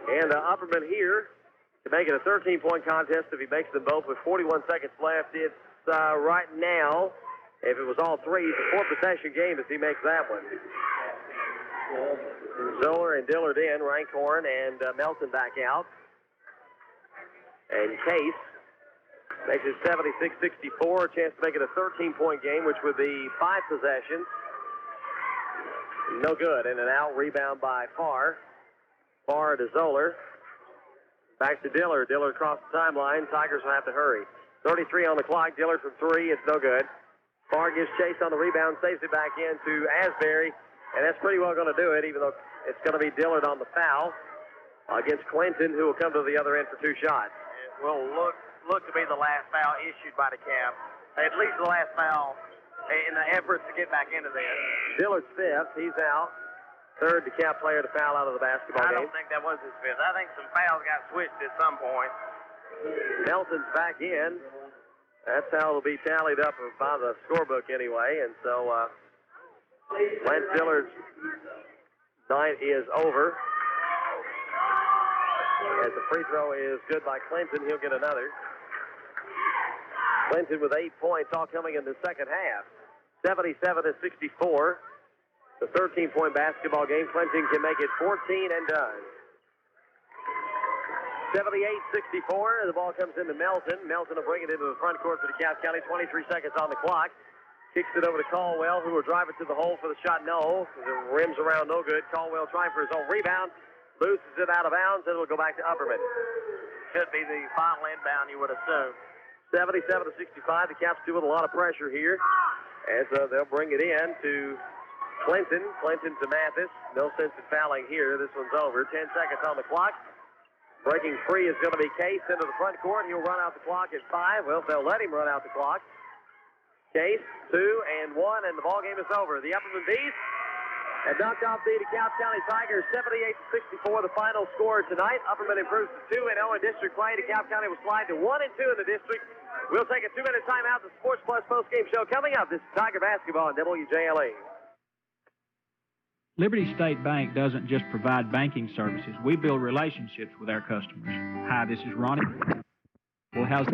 And Upperman here to make it a 13-point contest if he makes them both with 41 seconds left. It's right now, if it was all threes, a 4-possession game if he makes that one. Zoller and Dillard in, Rankhorn and Melton back out. And Case makes it 76-64, a chance to make it a 13-point game, which would be 5 possessions. No good, in and out, rebound by Farr. Farr to Zoller. Back to Dillard. Dillard across the timeline. Tigers will have to hurry. 33 on the clock. Dillard from 3. It's no good. Farr gives chase on the rebound, saves it back in to 𝗪𝗼𝗟𝗍, and that's pretty well going to do it, even though it's going to be Dillard on the foul against Clinton, who will come to the other end for 2 shots. It will look to be the last foul issued by DeKalb. At least the last foul in the efforts to get back into this. Dillard's 5th. He's out. 3rd DeKalb player to foul out of the basketball I game. don't think that was his 5th. I think some fouls got switched at some point. Melton's back in. That's how it'll be tallied up by the scorebook anyway. And so Lance Dillard's night is over. As the free throw is good by Clinton, he'll get another. Clinton with 8 points, all coming in the second half. 77-64. The 13-point basketball game. Clinton can make it 14 and does. 78-64. The ball comes into Melton. Melton will bring it into the front court for DeKalb County. 23 seconds on the clock. Kicks it over to Colwell, who will drive it to the hole for the shot. No. The rim's around, no good. Colwell trying for his own rebound. Loses it out of bounds, and it'll go back to Upperman. Should be the final inbound, you would assume. 77-65. DeKalb's doing a lot of pressure here. As they'll bring it in to Clinton. Clinton to Mathis. No sense in fouling here. This one's over. 10 seconds on the clock. Breaking free is going to be Case into the front court. He'll run out the clock at 5. Well, they'll let him run out the clock. Case, 2 and 1, and the ball game is over. The Upperman Bees have knocked off the DeKalb County Tigers 78-64, the final score tonight. Upperman improves to 2-0 in district play. DeKalb County will slide to 1-2 in the district. We'll take a 2-minute timeout. The Sports Plus postgame show coming up. This is Tiger Basketball on WJLA. Liberty State Bank doesn't just provide banking services. We build relationships with our customers. Hi, this is Ronnie. Well, how's